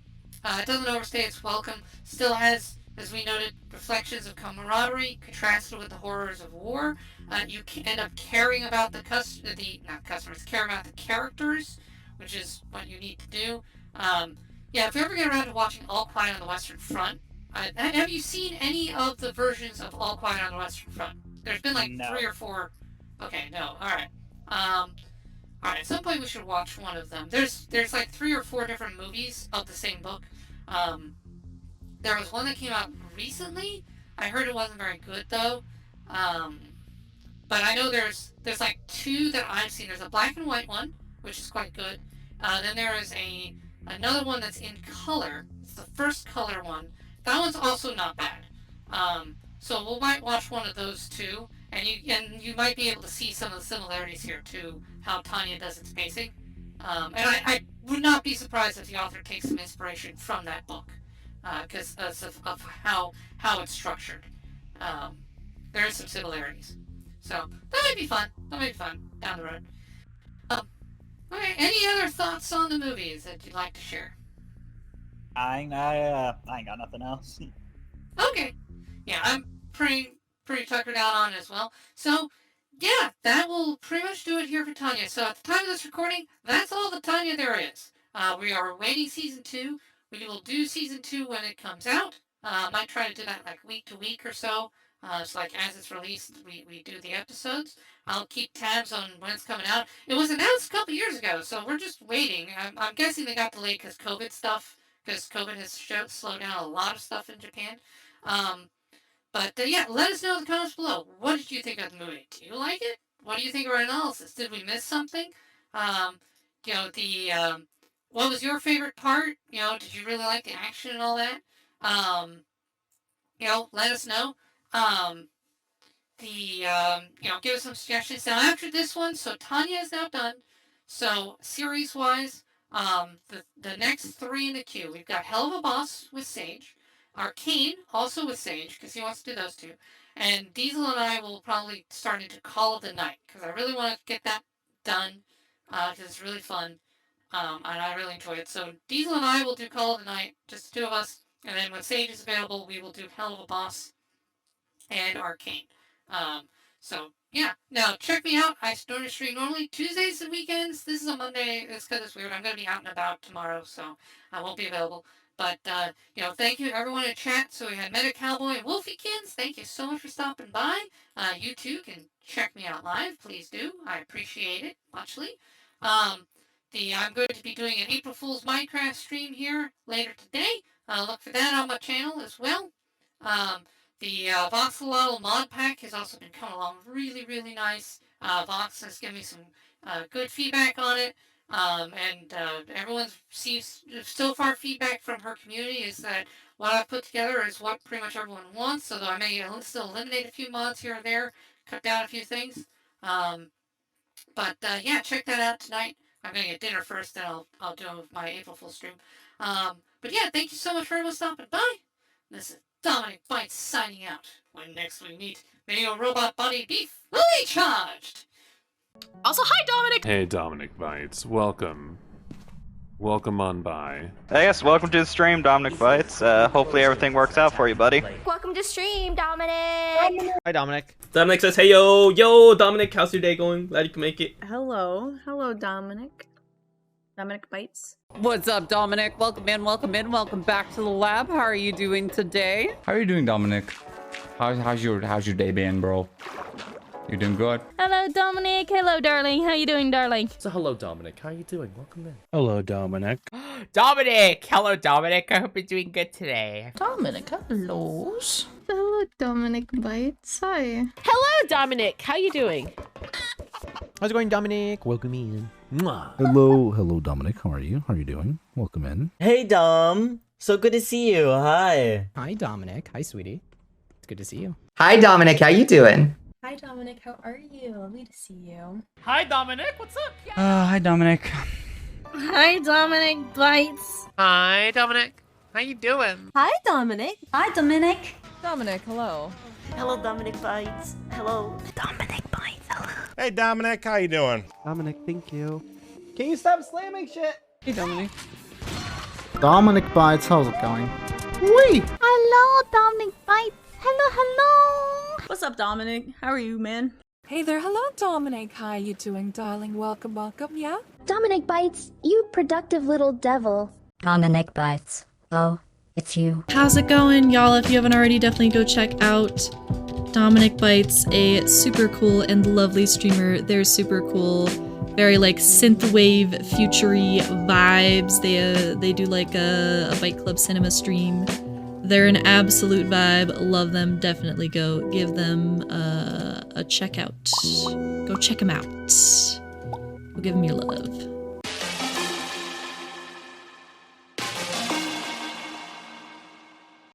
It doesn't overstay its welcome. Still has, as we noted, reflections of camaraderie contrasted with the horrors of war. You end up caring about caring about the characters, which is what you need to do. Yeah, if you ever get around to watching All Quiet on the Western Front, have you seen any of the versions of All Quiet on the Western Front? There's been like 3 or 4. Okay, no, all right. All right, at some point we should watch one of them. There's like 3 or 4 different movies of the same book. There was one that came out recently. I heard it wasn't very good though. But I know there's like 2 that I've seen. There's a black and white one, which is quite good. Then there is another one that's in color. It's the first color one. That one's also not bad. So we might watch one of those 2, and you might be able to see some of the similarities here to how Tanya does its pacing. And I would not be surprised if the author takes some inspiration from that book, because of how it's structured. There is some similarities. So that might be fun. Down the road. Okay, any other thoughts on the movies that you'd like to share? I ain't got nothing else. Okay. Yeah, I'm pretty tuckered out on it as well. So, yeah, that will pretty much do it here for Tanya. So at the time of this recording, that's all the Tanya there is. We are awaiting season 2. We will do season 2 when it comes out. Might try to do that like week to week or so. So like as it's released, we do the episodes. I'll keep tabs on when it's coming out. It was announced a couple years ago, so we're just waiting. I'm guessing they got delayed because COVID stuff, because COVID has slowed down a lot of stuff in Japan. But yeah, let us know in the comments below. What did you think of the movie? Do you like it? What do you think of our analysis? Did we miss something? You know, what was your favorite part? You know, did you really like the action and all that? You know, let us know. You know, give us some suggestions. Now, after this one, so Tanya is now done. So, series-wise, the next 3 in the queue, we've got Hell of a Boss with Sage, Arcane, also with Sage, because he wants to do those two, and Diesel and I will probably start into Call of the Night, because I really want to get that done, because it's really fun, and I really enjoy it. So, Diesel and I will do Call of the Night, just the two of us, and then when Sage is available, we will do Hell of a Boss and Arcane. So yeah, now check me out. I stream normally Tuesdays and weekends. This is a Monday. It's because it's weird. I'm going to be out and about tomorrow, so I won't be available. But, you know, thank you everyone in chat. So we had Meta Cowboy and Wolfiekins. Thank you so much for stopping by. You too can check me out live. Please do. I appreciate it muchly. I'm going to be doing an April Fool's Minecraft stream here later today. Look for that on my channel as well. The Voxelotl mod pack has also been coming along really, really nice. Vox has given me some good feedback on it. And everyone's sees so far feedback from her community is that what I've put together is what pretty much everyone wants. So I may still eliminate a few mods here or there, cut down a few things. But yeah, check that out tonight. I'm gonna get dinner first, then I'll do my April Fool's stream. But yeah, thank you so much for everyone stopping by. This is Dominic Bytes signing out. When next we meet, may your robot body be fully charged! Also, hi, Dominic! Hey, Dominic Bytes. Welcome. Welcome on by. Hey, yes, welcome to the stream, Dominic Bytes. Hopefully everything works out for you, buddy. Welcome to stream, Dominic! Hi, Dominic. Dominic says, hey, yo, Dominic, how's your day going? Glad you can make it. Hello, Dominic. Dominic Bytes. What's up, Dominic? Welcome in, welcome back to the lab. How are you doing today? How are you doing, Dominic? How's your day been, bro? You doing good? Hello, Dominic. Hello, darling. How you doing, darling? So, hello, Dominic. How are you doing? Welcome in. Hello, Dominic. Dominic! Hello, Dominic. I hope you're doing good today. Dominic, hello. Hello, Dominic Bytes. Hi. Hello, Dominic. How you doing? How's it going, Dominic? Welcome in. Mwah. Hello, Dominic. How are you? How are you doing? Welcome in. Hey, Dom. So good to see you. Hi. Hi, Dominic. Hi, sweetie. It's good to see you. Hi, Dominic. How you doing? Hi, Dominic. How are you? Lovely to see you. Hi, Dominic. What's up? Hi, Dominic. Hi, Dominic Bytes. Hi, Dominic. How you doing? Hi, Dominic. Hi, Dominic. Dominic, hello. Hello, Dominic Bytes. Hello. Dominic Bytes. Hello. Hey, Dominic. How you doing? Dominic, thank you. Can you stop slamming shit? Hey, Dominic. Dominic Bytes. How's it going? Wee. Hello, Dominic Bytes. Hello. What's up, Dominic? How are you, man? Hey there, hello, Dominic. How you doing, darling? Welcome, yeah? Dominic Bytes, you productive little devil. Dominic Bytes. Oh, it's you. How's it going, y'all? If you haven't already, definitely go check out Dominic Bytes, a super cool and lovely streamer. They're super cool. Very like synthwave, futury vibes. They do like a Byte Club Cinema stream. They're an absolute vibe. Love them. Definitely go give them a check out. Go check them out. Go give them your love.